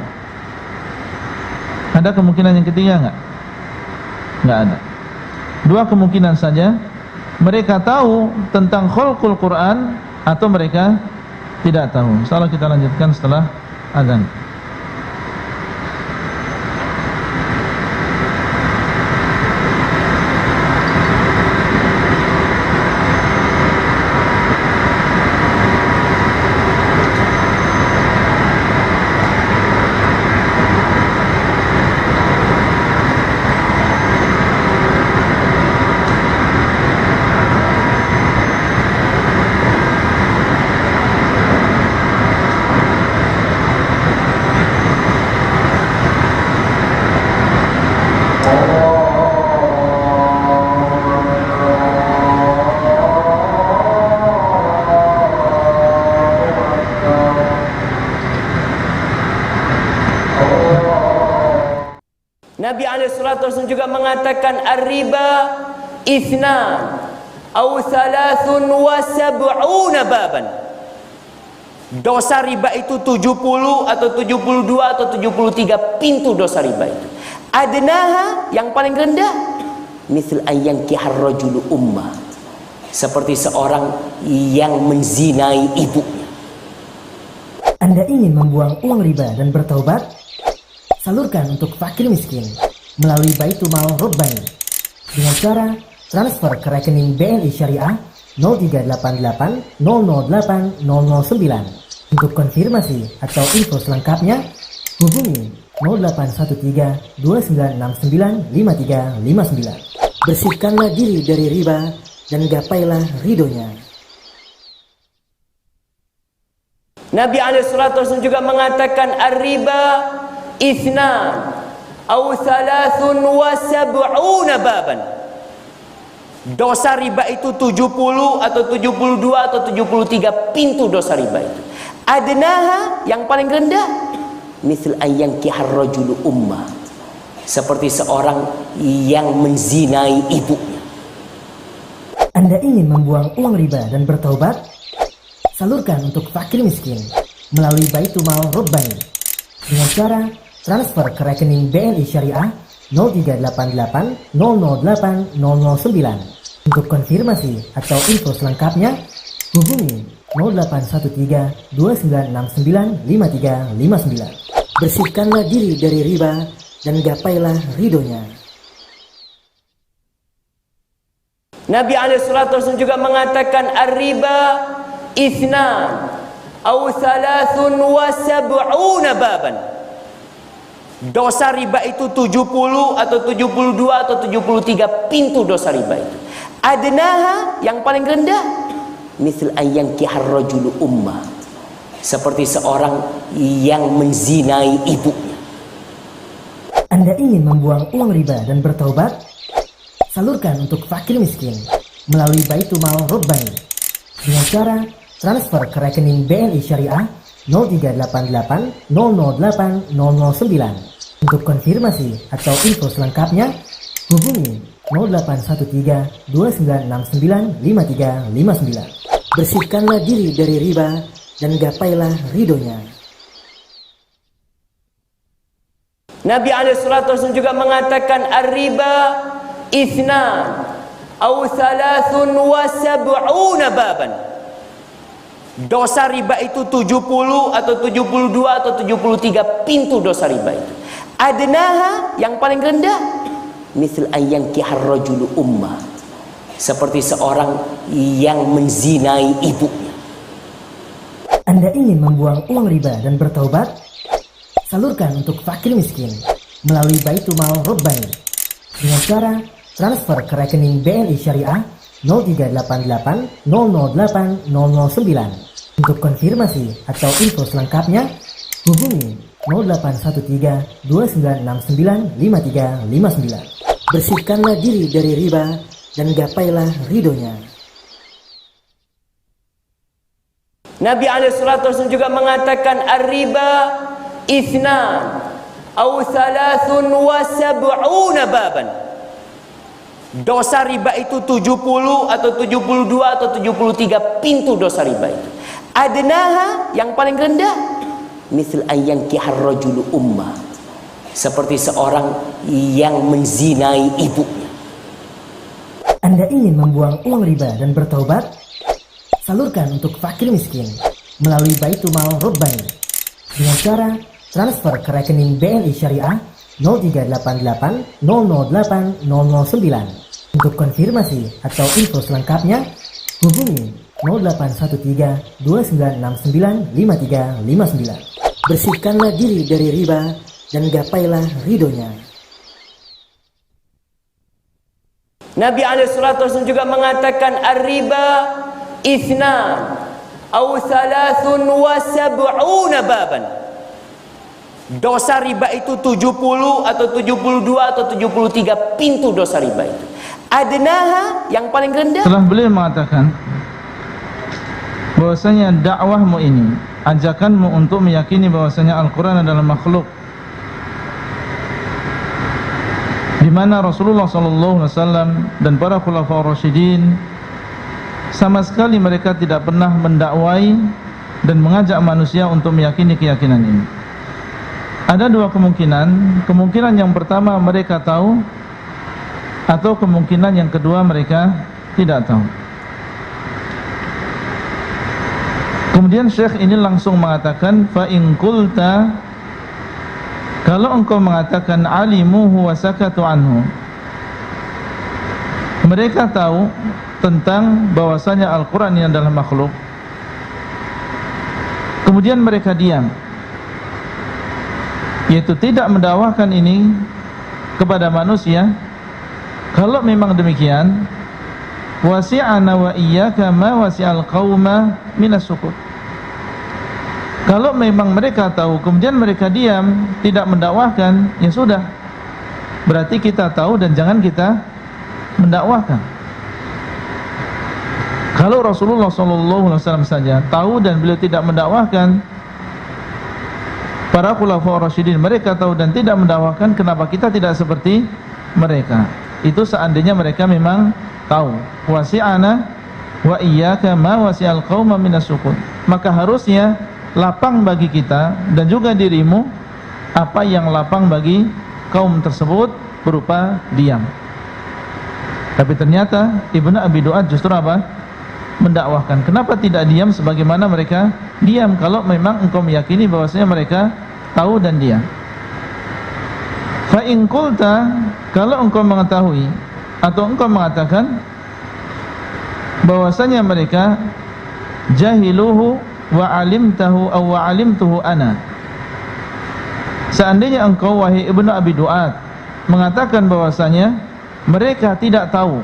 Ada kemungkinan yang ketiga enggak? Enggak ada. 2 kemungkinan saja. Mereka tahu tentang khalqul Quran atau mereka tidak tahu. Insyaallah kita lanjutkan setelah azan. Nabi SAW juga mengatakan ar-riba ithnan aw 73 baban. Dosa riba itu 70 atau 72 atau 73 pintu dosa riba itu. Adnaha, yang paling rendah, misal ayang kihar rajulu ummah, seperti seorang yang menzinai ibunya. Anda ingin membuang uang riba dan bertaubat? Salurkan untuk fakir miskin melalui Baitumal Rabbani dengan cara transfer ke rekening BNI Syariah 0388 008 009. Untuk konfirmasi atau info selengkapnya, hubungi 0813 2969 5359. Bersihkanlah diri dari riba dan gapailah ridhonya. Nabi SAW juga mengatakan ar-riba ithnan au thalathun wa sab'una baban. Dosa riba itu 70 atau 72 atau 73 pintu dosa riba itu. Adnaha, yang paling rendah, misal ayang kihar rajulu ummah, seperti seorang yang menzinai ibunya. Anda ingin membuang uang riba dan bertaubat? Salurkan untuk fakir miskin melalui Baitumal Rabbani dengan cara transfer ke rekening BNI Syariah 0388 008 009. Untuk konfirmasi atau info selengkapnya, hubungi 0813 2969 5359. Bersihkanlah diri dari riba dan gapailah ridhonya. Nabi SAW juga mengatakan ar-riba ithnan au thalathun wa sab'una baban. Dosa riba itu 70 atau 72 atau 73 pintu dosa riba itu. Adnaha, yang paling rendah, misal ayang kihar rajulu ummah, seperti seorang yang menzinai ibunya. Anda ingin membuang uang riba dan bertaubat? Salurkan untuk fakir miskin melalui Baitumal Rabbani dengan cara transfer ke rekening BNI Syariah 0388 008 009. Untuk konfirmasi atau info selengkapnya, hubungi 0813 2969 5359. Bersihkanlah diri dari riba dan gapailah ridhonya. Nabi SAW juga mengatakan ar-riba ithnan au thalathun wa sab'una baban. Dosa riba itu 70 atau 72 atau 73 pintu dosa riba itu. Adnaha, yang paling rendah, misal ayang kihar rajulu ummah, seperti seorang yang menzinai ibunya. Anda ingin membuang uang riba dan bertaubat? Salurkan untuk fakir miskin melalui Baitumal Rabbani dengan cara transfer ke rekening BNI Syariah 0388 008 009. Untuk konfirmasi atau info selengkapnya, hubungi 0813 2969 5359. Bersihkanlah diri dari riba dan gapailah ridhonya. Nabi SAW juga mengatakan ar-riba ithnan au thalathun wa sab'una baban. Dosa riba itu 70 atau 72 atau 73 pintu dosa riba itu. Adnaha, yang paling rendah, misal ayang kihar rajulu ummah, seperti seorang yang menzinai ibunya. Anda ingin membuang uang riba dan bertaubat? Salurkan untuk fakir miskin melalui Baitumal Rabbani dengan cara transfer ke rekening BNI Syariah 0388 008 009. Untuk konfirmasi atau info selengkapnya, hubungi 0813 2969 5359. Bersihkanlah diri dari riba dan gapailah ridhonya. Nabi SAW juga mengatakan ar-riba ithnan au thalathun wa sab'una baban. Dosa riba itu 70 atau 72 atau 73 pintu dosa riba itu. Adnaha, yang paling rendah. Setelah beliau mengatakan bahwasanya dakwahmu ini, ajakanmu untuk meyakini bahwasanya Al-Quran adalah makhluk, di mana Rasulullah SAW dan para khulafaur rasyidin sama sekali mereka tidak pernah mendakwai dan mengajak manusia untuk meyakini keyakinan ini. Ada dua kemungkinan. Kemungkinan yang pertama mereka tahu, atau kemungkinan yang kedua mereka tidak tahu. Kemudian Syekh ini langsung mengatakan, fa in qulta, kalau engkau mengatakan alimuhu wa sakatu anhu, mereka tahu tentang bahwasanya Al-Quran ini adalah makhluk, kemudian mereka diam, yaitu tidak mendakwahkan ini kepada manusia. Kalau memang demikian, wasi'ana wa iyyaka ma wasi'al qauma minas sukut. Kalau memang mereka tahu kemudian mereka diam, tidak mendakwahkan, ya sudah, berarti kita tahu dan jangan kita mendakwahkan. Kalau Rasulullah SAW saja tahu dan beliau tidak mendakwahkan, para khulafaur rasyidin mereka tahu dan tidak mendakwahkan, kenapa kita tidak seperti mereka? Itu seandainya mereka memang tahu. Wasi'ana wa iyyaka ma wasi'al qauma minas sukut. Maka harusnya lapang bagi kita dan juga dirimu apa yang lapang bagi kaum tersebut berupa diam. Tapi ternyata Ibnu Abi Duat justru apa? Mendakwahkan. Kenapa tidak diam sebagaimana mereka diam kalau memang engkau meyakini bahwasanya mereka tahu dan diam? Fa in qulta, kalau engkau mengetahui atau engkau mengatakan bahwasanya mereka jahiluhu wa alimtahu aw wa alimtuhu ana. Seandainya engkau wahai Ibnu Abi Duat mengatakan bahwasanya mereka tidak tahu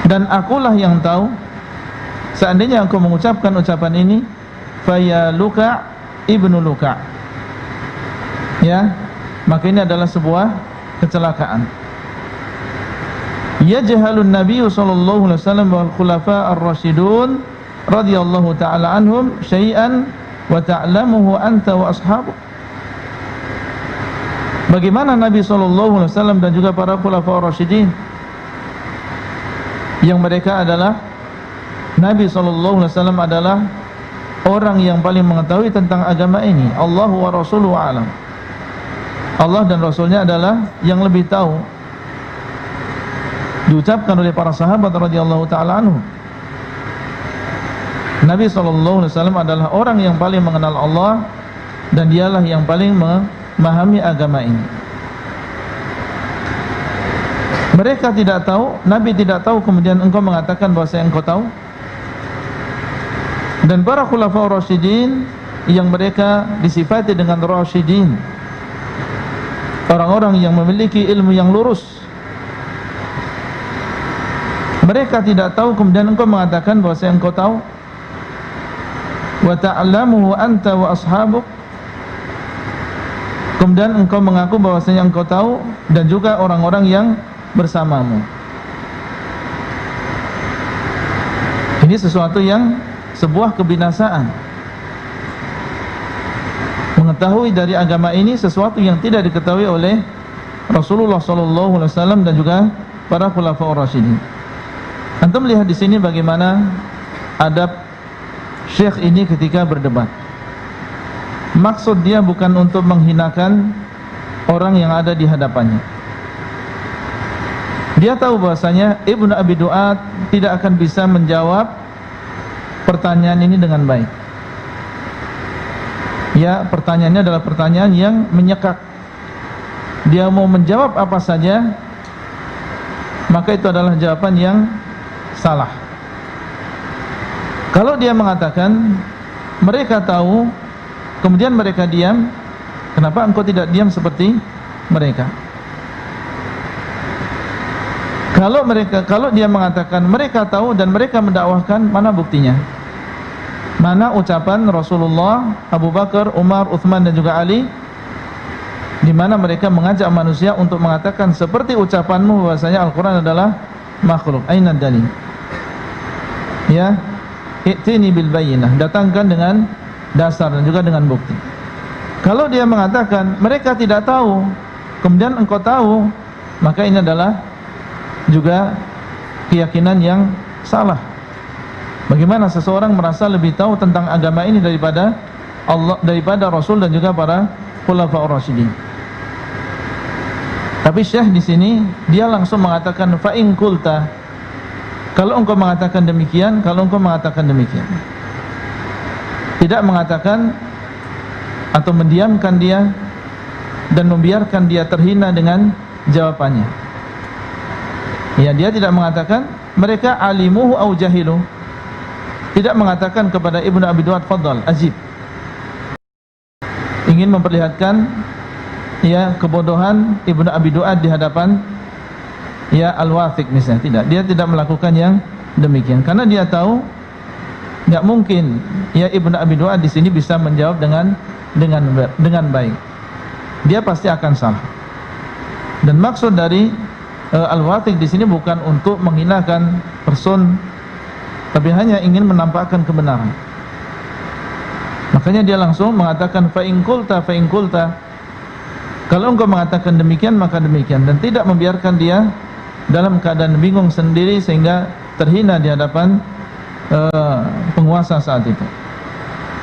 dan akulah yang tahu, seandainya engkau mengucapkan ucapan ini, faya Luka ibnu Luka, ya, maka ini adalah sebuah kecelakaan. Yajhalun Nabi sallallahu alaihi wasallam wal khulafa ar-rasyidun radhiyallahu ta'ala anhum syai'an wa ta'lamuhu anta wa ashabu. Bagaimana Nabi SAW dan juga para khulafa ar-rasyidin yang mereka adalah, Nabi SAW adalah orang yang paling mengetahui tentang agama ini. Allahu wa rasuluhu a'lam. Allah dan Rasulnya adalah yang lebih tahu. Diucapkan oleh para sahabat radhiyallahu ta'ala anhum. Nabi SAW adalah orang yang paling mengenal Allah dan dialah yang paling memahami agama ini. Mereka tidak tahu, Nabi tidak tahu, kemudian engkau mengatakan bahwa engkau tahu. Dan para khulafaur rasyidin yang mereka disifati dengan rasyidin, orang-orang yang memiliki ilmu yang lurus, mereka tidak tahu kemudian engkau mengatakan bahwa engkau tahu. Wa ta'lamuhu anta wa ashabuk, kemudian engkau mengaku bahwasanya engkau tahu dan juga orang-orang yang bersamamu. Ini sesuatu yang sebuah kebinasaan. Mengetahui dari agama ini sesuatu yang tidak diketahui oleh Rasulullah SAW dan juga para khulafaur rasyidin. Antum melihat di sini bagaimana adab Syekh ini ketika berdebat. Maksud dia bukan untuk menghinakan orang yang ada di hadapannya. Dia tahu bahwasanya Ibnu Abi Duat tidak akan bisa menjawab pertanyaan ini dengan baik. Ya, pertanyaannya adalah pertanyaan yang menyekak. Dia mau menjawab apa saja, maka itu adalah jawaban yang salah. Kalau dia mengatakan mereka tahu, kemudian mereka diam, kenapa engkau tidak diam seperti mereka? Kalau dia mengatakan mereka tahu dan mereka mendakwahkan, mana buktinya? Mana ucapan Rasulullah, Abu Bakar, Umar, Uthman dan juga Ali, di mana mereka mengajak manusia untuk mengatakan seperti ucapanmu bahwasanya Al-Quran adalah makhluk. Aina dalil? Ya, i'tini bil bayyinah, datangkan dengan dasar dan juga dengan bukti. Kalau dia mengatakan mereka tidak tahu, kemudian engkau tahu, maka ini adalah juga keyakinan yang salah. Bagaimana seseorang merasa lebih tahu tentang agama ini daripada Allah, daripada Rasul dan juga para khulafaur rasyidin. Tapi Syekh di sini dia langsung mengatakan fa in qulta, kalau engkau mengatakan demikian, kalau engkau mengatakan demikian. Tidak mengatakan atau mendiamkan dia dan membiarkan dia terhina dengan jawabannya. Ya, dia tidak mengatakan mereka alimuhu au jahilu. Tidak mengatakan kepada Ibnu Abi Duat fadhal, ajib. Ingin memperlihatkan ya kebodohan Ibnu Abi Duat di hadapan ya Al-Wathiq misalnya. Tidak, dia tidak melakukan yang demikian karena dia tahu enggak mungkin ya Ibnu Abi Duat di sini bisa menjawab dengan baik. Dia pasti akan salah. Dan maksud dari Al-Wathiq di sini bukan untuk menghinakan person, tapi hanya ingin menampakkan kebenaran. Makanya dia langsung mengatakan fa in qulta, kalau engkau mengatakan demikian maka demikian, dan tidak membiarkan dia dalam keadaan bingung sendiri sehingga terhina di hadapan penguasa saat itu.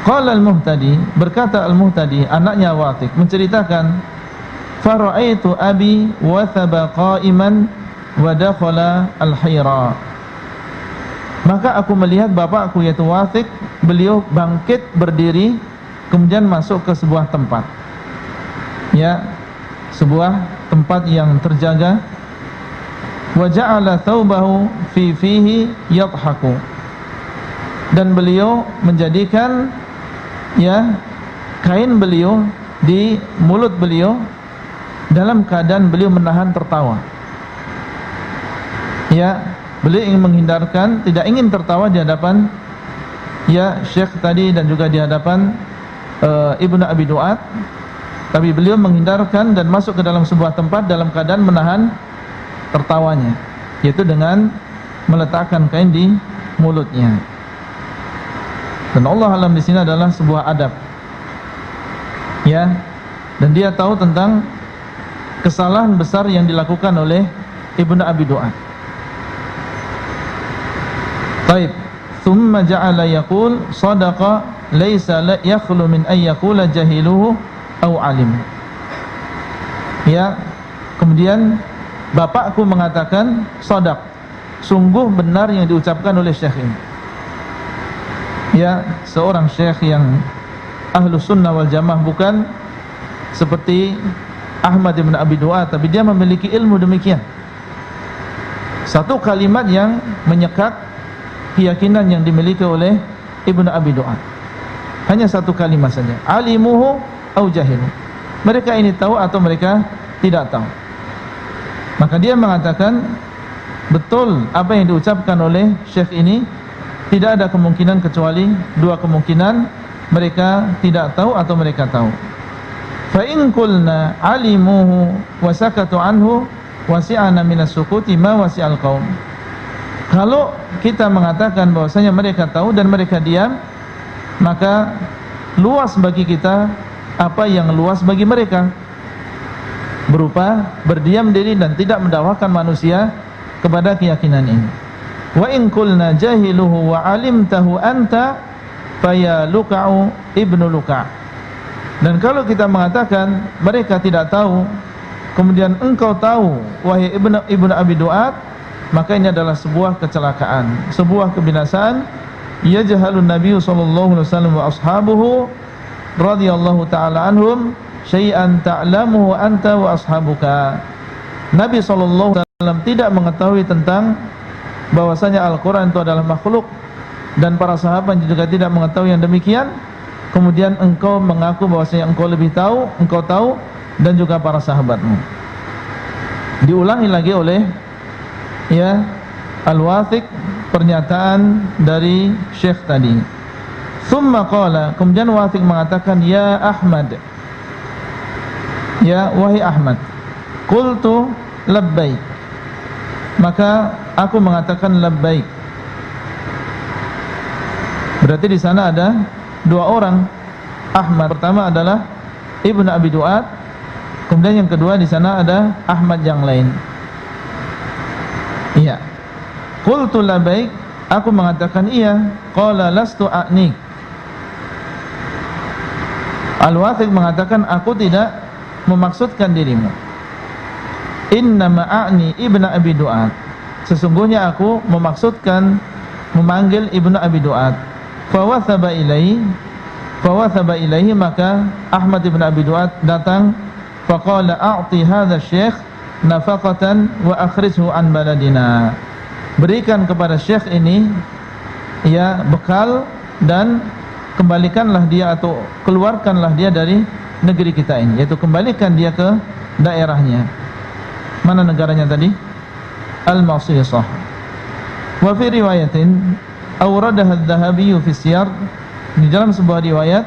Qala al-Muhtadi, berkata al-Muhtadi anaknya Wathiq menceritakan, fara'aitu abi wathaba qa'iman wa dakhala al-hira. Maka aku melihat bapakku yaitu Wathiq, beliau bangkit berdiri kemudian masuk ke sebuah tempat. Ya, sebuah tempat yang terjaga. Wa ja'ala thawbahu fi fihi yadhaku. Dan beliau menjadikan ya kain beliau di mulut beliau dalam keadaan beliau menahan tertawa. Ya, beliau ingin menghindarkan, tidak ingin tertawa di hadapan ya Syekh tadi dan juga di hadapan Ibnu Abi Duat, tapi beliau menghindarkan dan masuk ke dalam sebuah tempat dalam keadaan menahan tertawanya, yaitu dengan meletakkan kain di mulutnya. Dan Allah alam di sini adalah sebuah adab. Ya, dan dia tahu tentang kesalahan besar yang dilakukan oleh Ibnu Abi Duat. Baik, thumma ja'ala yaqul sadaqa laisa la yakhlu min ay yaqula jahiluhu au alim. Ya, kemudian bapakku mengatakan sadaq, sungguh benar yang diucapkan oleh syekh ini. Ya, seorang syekh yang Ahlus Sunnah wal Jamaah, bukan seperti Ahmad bin Abi Duat, tapi dia memiliki ilmu demikian. Satu kalimat yang menyekat keyakinan yang dimiliki oleh Ibnu Abi Duat. Hanya satu kalimat saja. Alimuhu au jahilu. Mereka ini tahu atau mereka tidak tahu. Maka dia mengatakan betul apa yang diucapkan oleh syekh ini, tidak ada kemungkinan kecuali dua kemungkinan, mereka tidak tahu atau mereka tahu. Fa in qulna alimuhu wa sakatu anhu wasi'ana minas sukuti ma wasi'al qaum. Kalau kita mengatakan bahwasanya mereka tahu dan mereka diam, maka luas bagi kita apa yang luas bagi mereka, berupa berdiam diri dan tidak mendakwakan manusia kepada keyakinan ini. Wa in qulna jahiluhu wa alimtahu anta faya luka'u ibnu luka'. Dan kalau kita mengatakan mereka tidak tahu, kemudian engkau tahu wahai Ibnu Abi Duat, maka ini adalah sebuah kecelakaan, sebuah kebinasaan. Yajhalun Nabi sallallahu alaihi wasallam wa ashabuhu radhiyallahu taala anhum syai'an ta'lamuhu anta wa ashabuka. Nabi sallallahu alaihi wasallam tidak mengetahui tentang bahwasanya Al-Qur'an itu adalah makhluk, dan para sahabat juga tidak mengetahui yang demikian. Kemudian engkau mengaku bahwasanya engkau lebih tahu, engkau tahu, dan juga para sahabatmu. Diulangi lagi oleh ya Al-Wathiq pernyataan dari syekh tadi. Thumma qala, kemudian Wathiq mengatakan, ya Ahmad, ya wahai Ahmad, qultu labbaik, maka aku mengatakan labbaik. Berarti di sana ada dua orang Ahmad. Pertama adalah Ibnu Abi Duat, kemudian yang kedua di sana ada Ahmad yang lain. Iya. Qultu labbaik, Aku mengatakan iya. Qala lastu a'nik. Al-Wathiq mengatakan, aku tidak memaksudkan dirimu. Innama a'ni ibnu Abi Du'ad. Sesungguhnya aku memaksudkan memanggil ibnu Abi Du'ad. Fawathaba ilaihi, maka Ahmad ibn Abi Du'ad datang. Faqala a'ti hadha syekh nafaqatan wa akhrijhu an baladina. Berikan kepada syekh ini ya bekal dan kembalikanlah dia atau keluarkanlah dia dari negeri kita ini, yaitu kembalikan dia ke daerahnya. Mana negaranya tadi? Al-Masisah. Wa fi riwayatin awradaha adz-Dzahabi fi Siyar, di dalam sebuah riwayat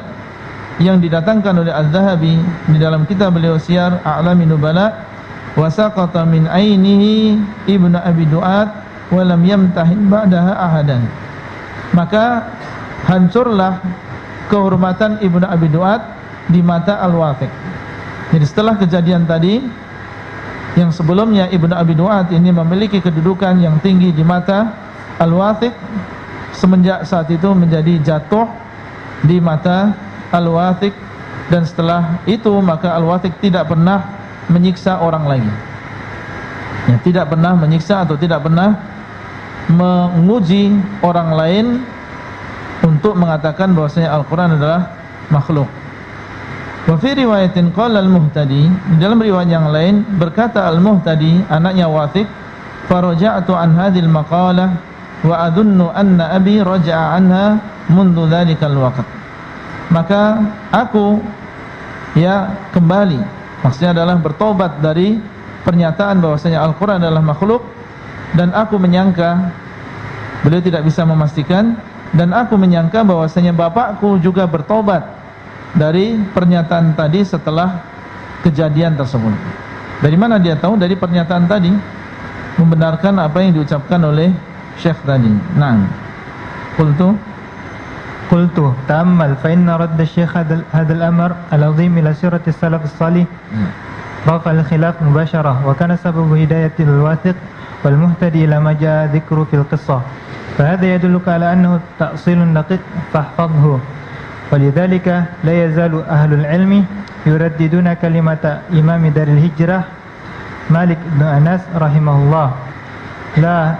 yang didatangkan oleh Az-Zahabi di dalam kitab beliau Siyar A'lamin Nubala, wa saqata min ainihi ibnu Abi Du'ad wa lam yamtahin ba'daha ahadan. Maka hancurlah kehormatan ibnu Abi Du'ad di mata Al-Wathiq. Jadi setelah kejadian tadi, yang sebelumnya ibnu Abi Du'ad ini memiliki kedudukan yang tinggi di mata Al-Wathiq, semenjak saat itu menjadi jatuh di mata Al-Wathiq, dan setelah itu maka Al-Wathiq tidak pernah menyiksa orang lagi. Ya, tidak pernah menyiksa atau tidak pernah menguji orang lain untuk mengatakan bahwasanya Al-Quran adalah makhluk. Wa fi riwayatin qala al-Muhtadi, di dalam riwayat yang lain berkata Al-Muhtadi, anaknya Wathiq, faraja'tu an hadhil maqalah wa adunnu anna abi raja'a anha mundu dhalikal waqt. Maka aku ya kembali, maksudnya adalah bertobat dari pernyataan bahwasanya Al-Quran adalah makhluk, dan aku menyangka, beliau tidak bisa memastikan, dan aku menyangka bahwasanya bapakku juga bertobat dari pernyataan tadi setelah kejadian tersebut. Dari mana dia tahu? Dari pernyataan tadi, membenarkan apa yang diucapkan oleh Syekh tadi. Nah, qultu ta'ammal fa inna radd asy-syekh hadzal amr al-'azim ila sirati as-salaf as-salih rafa al-khilaf mubasharah, wa kana sababu hidayatil Wathiq wal muhtadi ila ma jaa dzikru fil qissah. فهذا يدلك على أنه تأصيل دقيق فاحفظه. ولذلك لا يزال أهل العلم يرددون كلمة إمام دار الهجرة مالك بن أنس رحمه الله: لا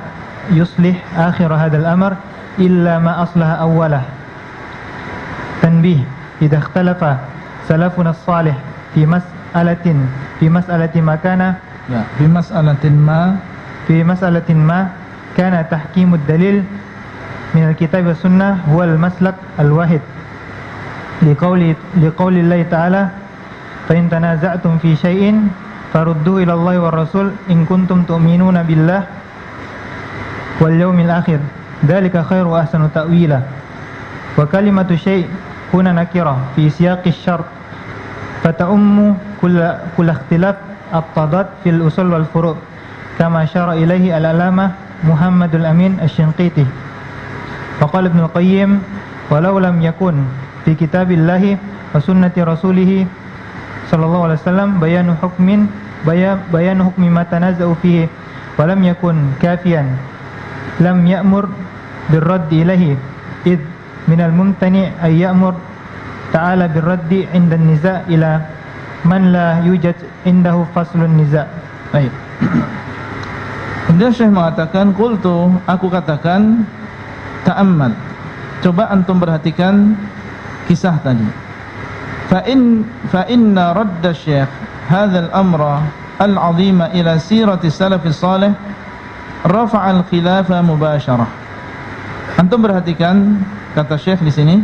يصلح آخر هذا الأمر إلا ما أصلح أوله. تنبيه: إذا اختلف سلفنا الصالح في مسألة ما كان في مسألة ما كان تحكيم الدليل من الكتاب والسنة هو المسلك الواحد لقول الله تعالى: فإن تنازعتم في شيء فردوه إلى الله والرسول إن كنتم تؤمنون بالله واليوم الآخر ذلك خير وأحسن تأويلا. وكلمة شيء هنا نكرة في سياق الشرط فتؤم كل اختلاف التضاد في الأصول والفروع كما أشار إليه العلامة محمد الأمين الشنقيطي. وقال ابن القيم: ولو لم يكن في كتاب الله وسنة رسوله صلى الله عليه وسلم بيان حكم ما تنازع فيه ولم يكن كافيا لم يأمر بالرد إليه، إذ من الممتنع أن يأمر تعالى بالرد عند النزاع إلى من لا يوجد عنده فصل النزاع. Baik. Kemudian Syekh mengatakan, qultu, aku katakan, ta'ammal, coba antum perhatikan kisah tadi. Fa inna radda Syekh hadzal amra al-'azima ila sirati salafis salih rafa'a al-khilafa mubasyarah. Antum perhatikan kata Syekh di sini,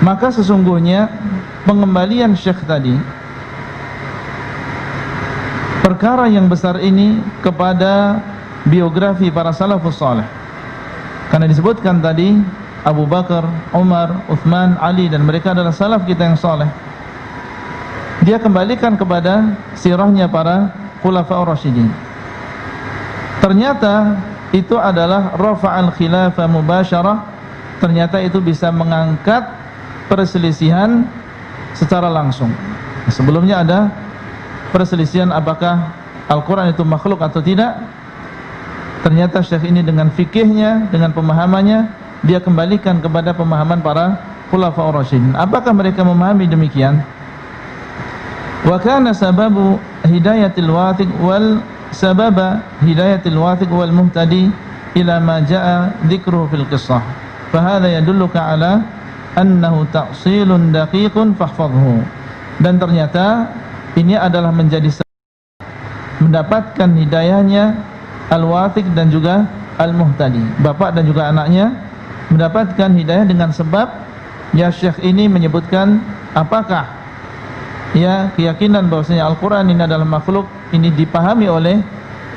maka sesungguhnya pengembalian Syekh tadi, perkara yang besar ini, kepada biografi para salafus salih. Karena disebutkan tadi Abu Bakar, Umar, Uthman, Ali, dan mereka adalah salaf kita yang saleh. Dia kembalikan kepada sirahnya para khulafa'ur rasyidin. Ternyata itu adalah rafa'al khilafah mubasyarah. Ternyata itu bisa mengangkat perselisihan secara langsung. Sebelumnya ada perselisihan apakah Al-Quran itu makhluk atau tidak. ternyata syekh ini dengan fikihnya, dengan pemahamannya, dia kembalikan kepada pemahaman para khulafaur rasyidin. Apakah mereka memahami demikian? Wa kana sababu hidayatil wathiq wal sababa hidayatil wathiq wal muhtadi ila ma jaa dzikruhu fil qissah. Fa hadha yadulluka ala annahu ta'silun daqiqun fahfadhhu. Dan ternyata ini adalah menjadi mendapatkan hidayahnya al-wathiq dan juga al-muhtadi, bapak dan juga anaknya mendapatkan hidayah dengan sebab ya syekh ini menyebutkan apakah ya keyakinan bahwasanya Al-Quran ini adalah makhluk ini dipahami oleh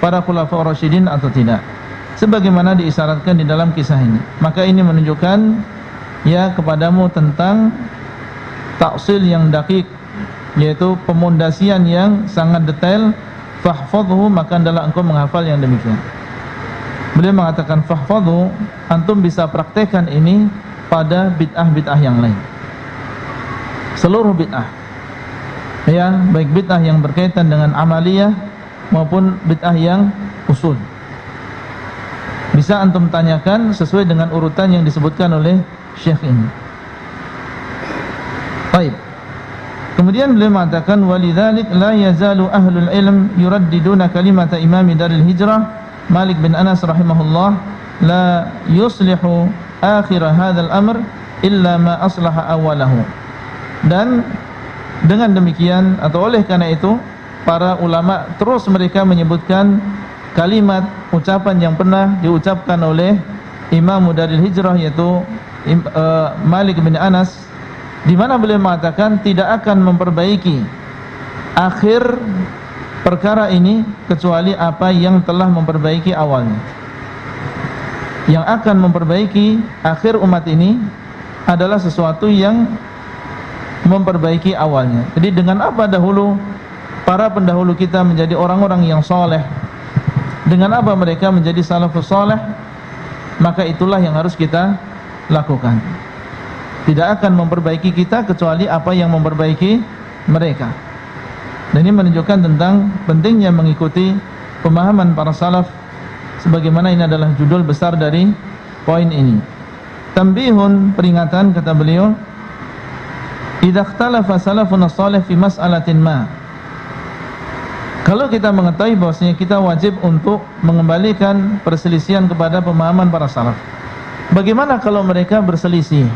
para khulafaur rasyidin atau tidak, sebagaimana diisyaratkan di dalam kisah ini. Maka ini menunjukkan ya kepadamu tentang taksil yang dakik, yaitu pemondasian yang sangat detail. Fahfadhu, maka adalah engkau menghafal yang demikian. Beliau mengatakan fahfadhu, antum bisa praktekkan ini pada bid'ah-bid'ah yang lain, seluruh bid'ah ya, baik bid'ah yang berkaitan dengan amaliyah maupun bid'ah yang usul, bisa antum tanyakan sesuai dengan urutan yang disebutkan oleh syekh ini. Baik. Kemudian beliau mengatakan walidzalik la yazalu ahlul ilm yuraddiduna kalimata imami daril hijrah Malik bin Anas rahimahullah la yuslihu akhir hadzal amr illa ma aslaha awalahu. Dan dengan demikian atau oleh karena itu para ulama terus mereka menyebutkan kalimat ucapan yang pernah diucapkan oleh Imam Daril Hijrah yaitu Malik bin Anas, di mana beliau mengatakan tidak akan memperbaiki akhir perkara ini kecuali apa yang telah memperbaiki awalnya. Yang akan memperbaiki akhir umat ini adalah sesuatu yang memperbaiki awalnya. Jadi dengan apa dahulu para pendahulu kita menjadi orang-orang yang soleh, dengan apa mereka menjadi salafus soleh, maka itulah yang harus kita lakukan. Tidak akan memperbaiki kita kecuali apa yang memperbaiki mereka. Dan ini menunjukkan tentang pentingnya mengikuti pemahaman para salaf, sebagaimana ini adalah judul besar dari poin ini. Tambihun, peringatan, kata beliau, idza ikhtalafa salafun salih fi mas'alatin ma. Kalau kita mengetahui bahwasanya kita wajib untuk mengembalikan perselisihan kepada pemahaman para salaf, bagaimana kalau mereka berselisih?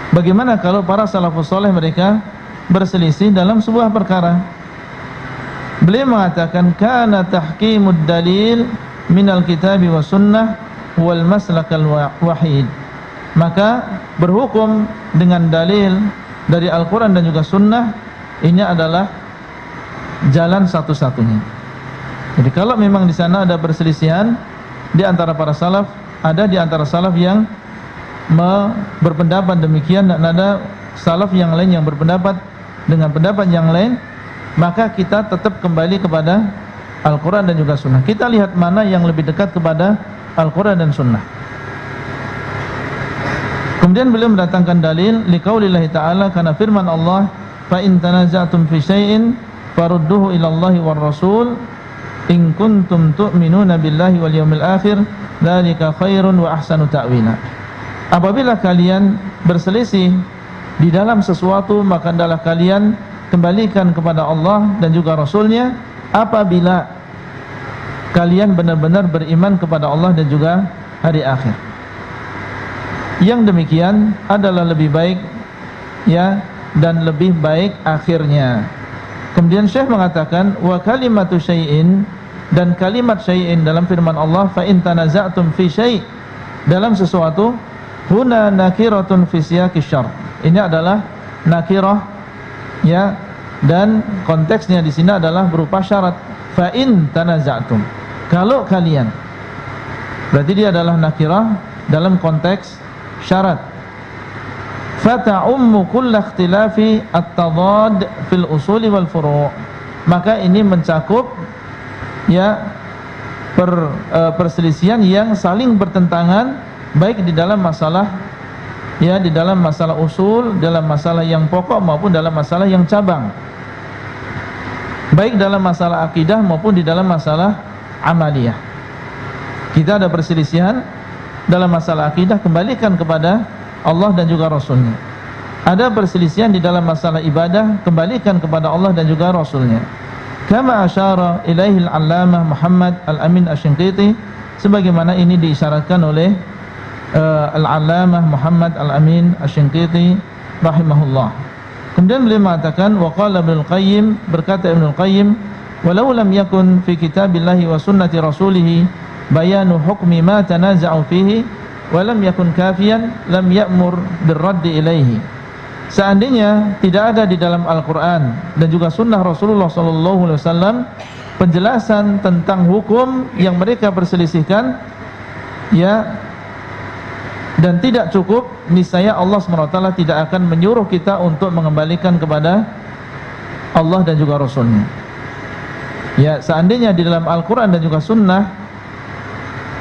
Bagaimana kalau para salafus saleh mereka berselisih dalam sebuah perkara? Beliau mengatakan kana tahkimud dalil minal kitabi wa sunnah wal maslakal wahid. Maka berhukum dengan dalil dari Al-Quran dan juga sunnah ini adalah jalan satu-satunya. Jadi kalau memang di sana ada perselisihan di antara para salaf, ada di antara salaf yang berpendapat demikian dan ada salaf yang lain yang berpendapat dengan pendapat yang lain, maka kita tetap kembali kepada Al-Quran dan juga sunnah. Kita lihat mana yang lebih dekat kepada Al-Quran dan sunnah. Kemudian beliau mendatangkan dalil liqaulillahi ta'ala, karena firman Allah, fa in tanaza'tum fi syai'in farudduhu ila Allahi war rasul in kuntum tu'minuna billahi wal yawmil akhir dzalika khairun wa ahsanu ta'wila. Apabila kalian berselisih di dalam sesuatu, maka hendaklah kalian kembalikan kepada Allah dan juga Rasulnya apabila kalian benar-benar beriman kepada Allah dan juga hari akhir. Yang demikian adalah lebih baik ya, dan lebih baik akhirnya. Kemudian Syekh mengatakan wa kalimatu syai'in, dan kalimat syai'in dalam firman Allah, fa in tanaza'tum fi syai', dalam sesuatu, huna nakiratun fi siyaqi syarh. Ini adalah nakirah ya, dan konteksnya di sini adalah berupa syarat. Fa in tanaza'tum, kalau kalian, berarti dia adalah nakirah dalam konteks syarat. Fata'ummu kulla ikhtilafi at-tadad fil usuli wal furu', maka ini mencakup ya perselisihan yang saling bertentangan, baik di dalam masalah ya, di dalam masalah usul, dalam masalah yang pokok maupun dalam masalah yang cabang, baik dalam masalah akidah maupun di dalam masalah amaliyah. Kita ada perselisihan dalam masalah akidah, kembalikan kepada Allah dan juga Rasulnya. Ada perselisihan di dalam masalah ibadah, kembalikan kepada Allah dan juga Rasulnya. Kama asyara ilaihi al-allamah Muhammad al-Amin asy-Shinqiti, sebagaimana ini diisyaratkan oleh al-allamah Muhammad al-Amin asy-Shinqiti rahimahullah. Kemudian beliau mengatakan, wa qala Ibnu Qayyim, berkata Ibnu Qayyim, walau lam yakun fi kitabillahi wa sunnati rasulih bayanu hukmi ma tanaza'u fihi wa lam yakun kafiyan lam ya'mur birraddi ilaihi. Seandainya tidak ada di dalam Al-Qur'an dan juga sunnah Rasulullah sallallahu alaihi wasallam penjelasan tentang hukum yang mereka perselisihkan, ya, dan tidak cukup, niscaya Allah SWT tidak akan menyuruh kita untuk mengembalikan kepada Allah dan juga Rasulnya. Ya, seandainya di dalam Al-Quran dan juga Sunnah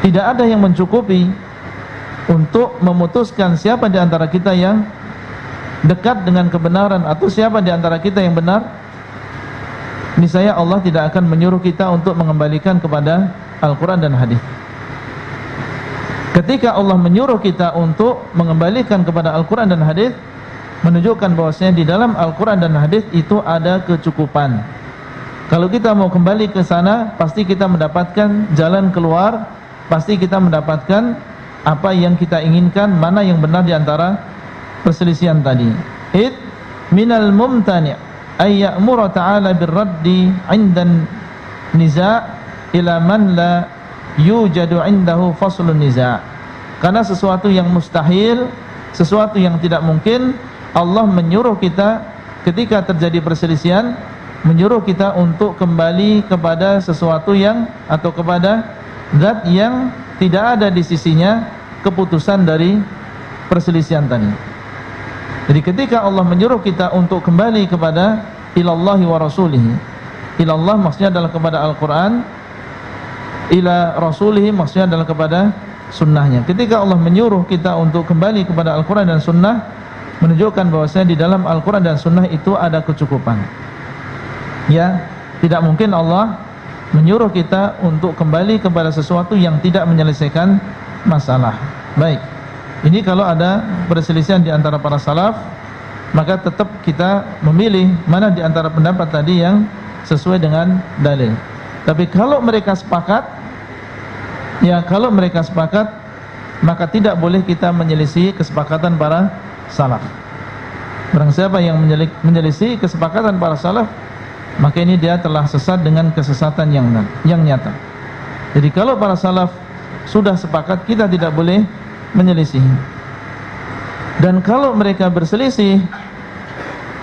tidak ada yang mencukupi untuk memutuskan siapa di antara kita yang dekat dengan kebenaran atau siapa di antara kita yang benar, niscaya Allah tidak akan menyuruh kita untuk mengembalikan kepada Al-Quran dan hadis. Ketika Allah menyuruh kita untuk mengembalikan kepada Al-Quran dan hadis, menunjukkan bahwasanya di dalam Al-Quran dan hadis itu ada kecukupan. Kalau kita mau kembali ke sana, pasti kita mendapatkan jalan keluar, pasti kita mendapatkan apa yang kita inginkan, mana yang benar di antara perselisihan tadi. Id minal mumtani' ay ya'muru ta'ala birraddi 'indan niza' ila man la yujadu 'indahu faslun niza'. Karena sesuatu yang mustahil, sesuatu yang tidak mungkin, Allah menyuruh kita ketika terjadi perselisihan, menyuruh kita untuk kembali kepada sesuatu yang, atau kepada zat yang tidak ada di sisinya keputusan dari perselisihan tadi. Jadi ketika Allah menyuruh kita untuk kembali kepada ilallahi wa rasulihi, ilallah maksudnya adalah kepada Al-Quran, ila rasulihi maksudnya adalah kepada sunnahnya. Ketika Allah menyuruh kita untuk kembali kepada Al-Quran dan sunnah, menunjukkan bahwasanya di dalam Al-Quran dan sunnah itu ada kecukupan. Ya, tidak mungkin Allah menyuruh kita untuk kembali kepada sesuatu yang tidak menyelesaikan masalah. Baik, ini kalau ada perselisihan di antara para salaf, maka tetap kita memilih mana di antara pendapat tadi yang sesuai dengan dalil. Tapi kalau mereka sepakat, ya, kalau mereka sepakat, maka tidak boleh kita menyelisih kesepakatan para salaf. Barang siapa yang menyelisih kesepakatan para salaf, maka ini dia telah sesat dengan kesesatan yang nyata. Jadi kalau para salaf sudah sepakat, kita tidak boleh menyelisih. Dan kalau mereka berselisih,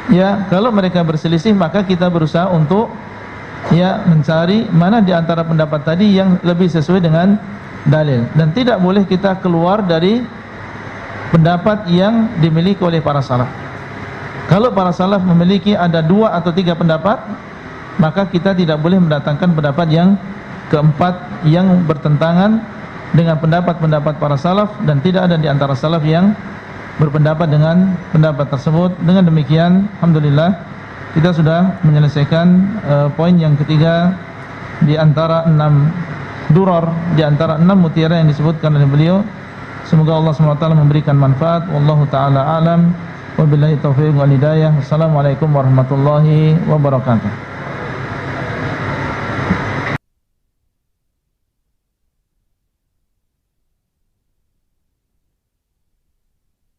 ya, kalau mereka berselisih, maka kita berusaha untuk, ya, mencari mana di antara pendapat tadi yang lebih sesuai dengan dalil. Dan tidak boleh kita keluar dari pendapat yang dimiliki oleh para salaf. Kalau para salaf memiliki ada 2 atau 3 pendapat, maka kita tidak boleh mendatangkan pendapat yang keempat yang bertentangan dengan pendapat-pendapat para salaf, dan tidak ada di antara salaf yang berpendapat dengan pendapat tersebut. Dengan demikian, alhamdulillah, kita sudah menyelesaikan poin yang ketiga di antara 6 durar, di antara 6 mutiara yang disebutkan oleh beliau. Semoga Allah SWT memberikan manfaat. Wallahu ta'ala alam. Wabillahi taufiq wal hidayah. Wassalamualaikum warahmatullahi wabarakatuh.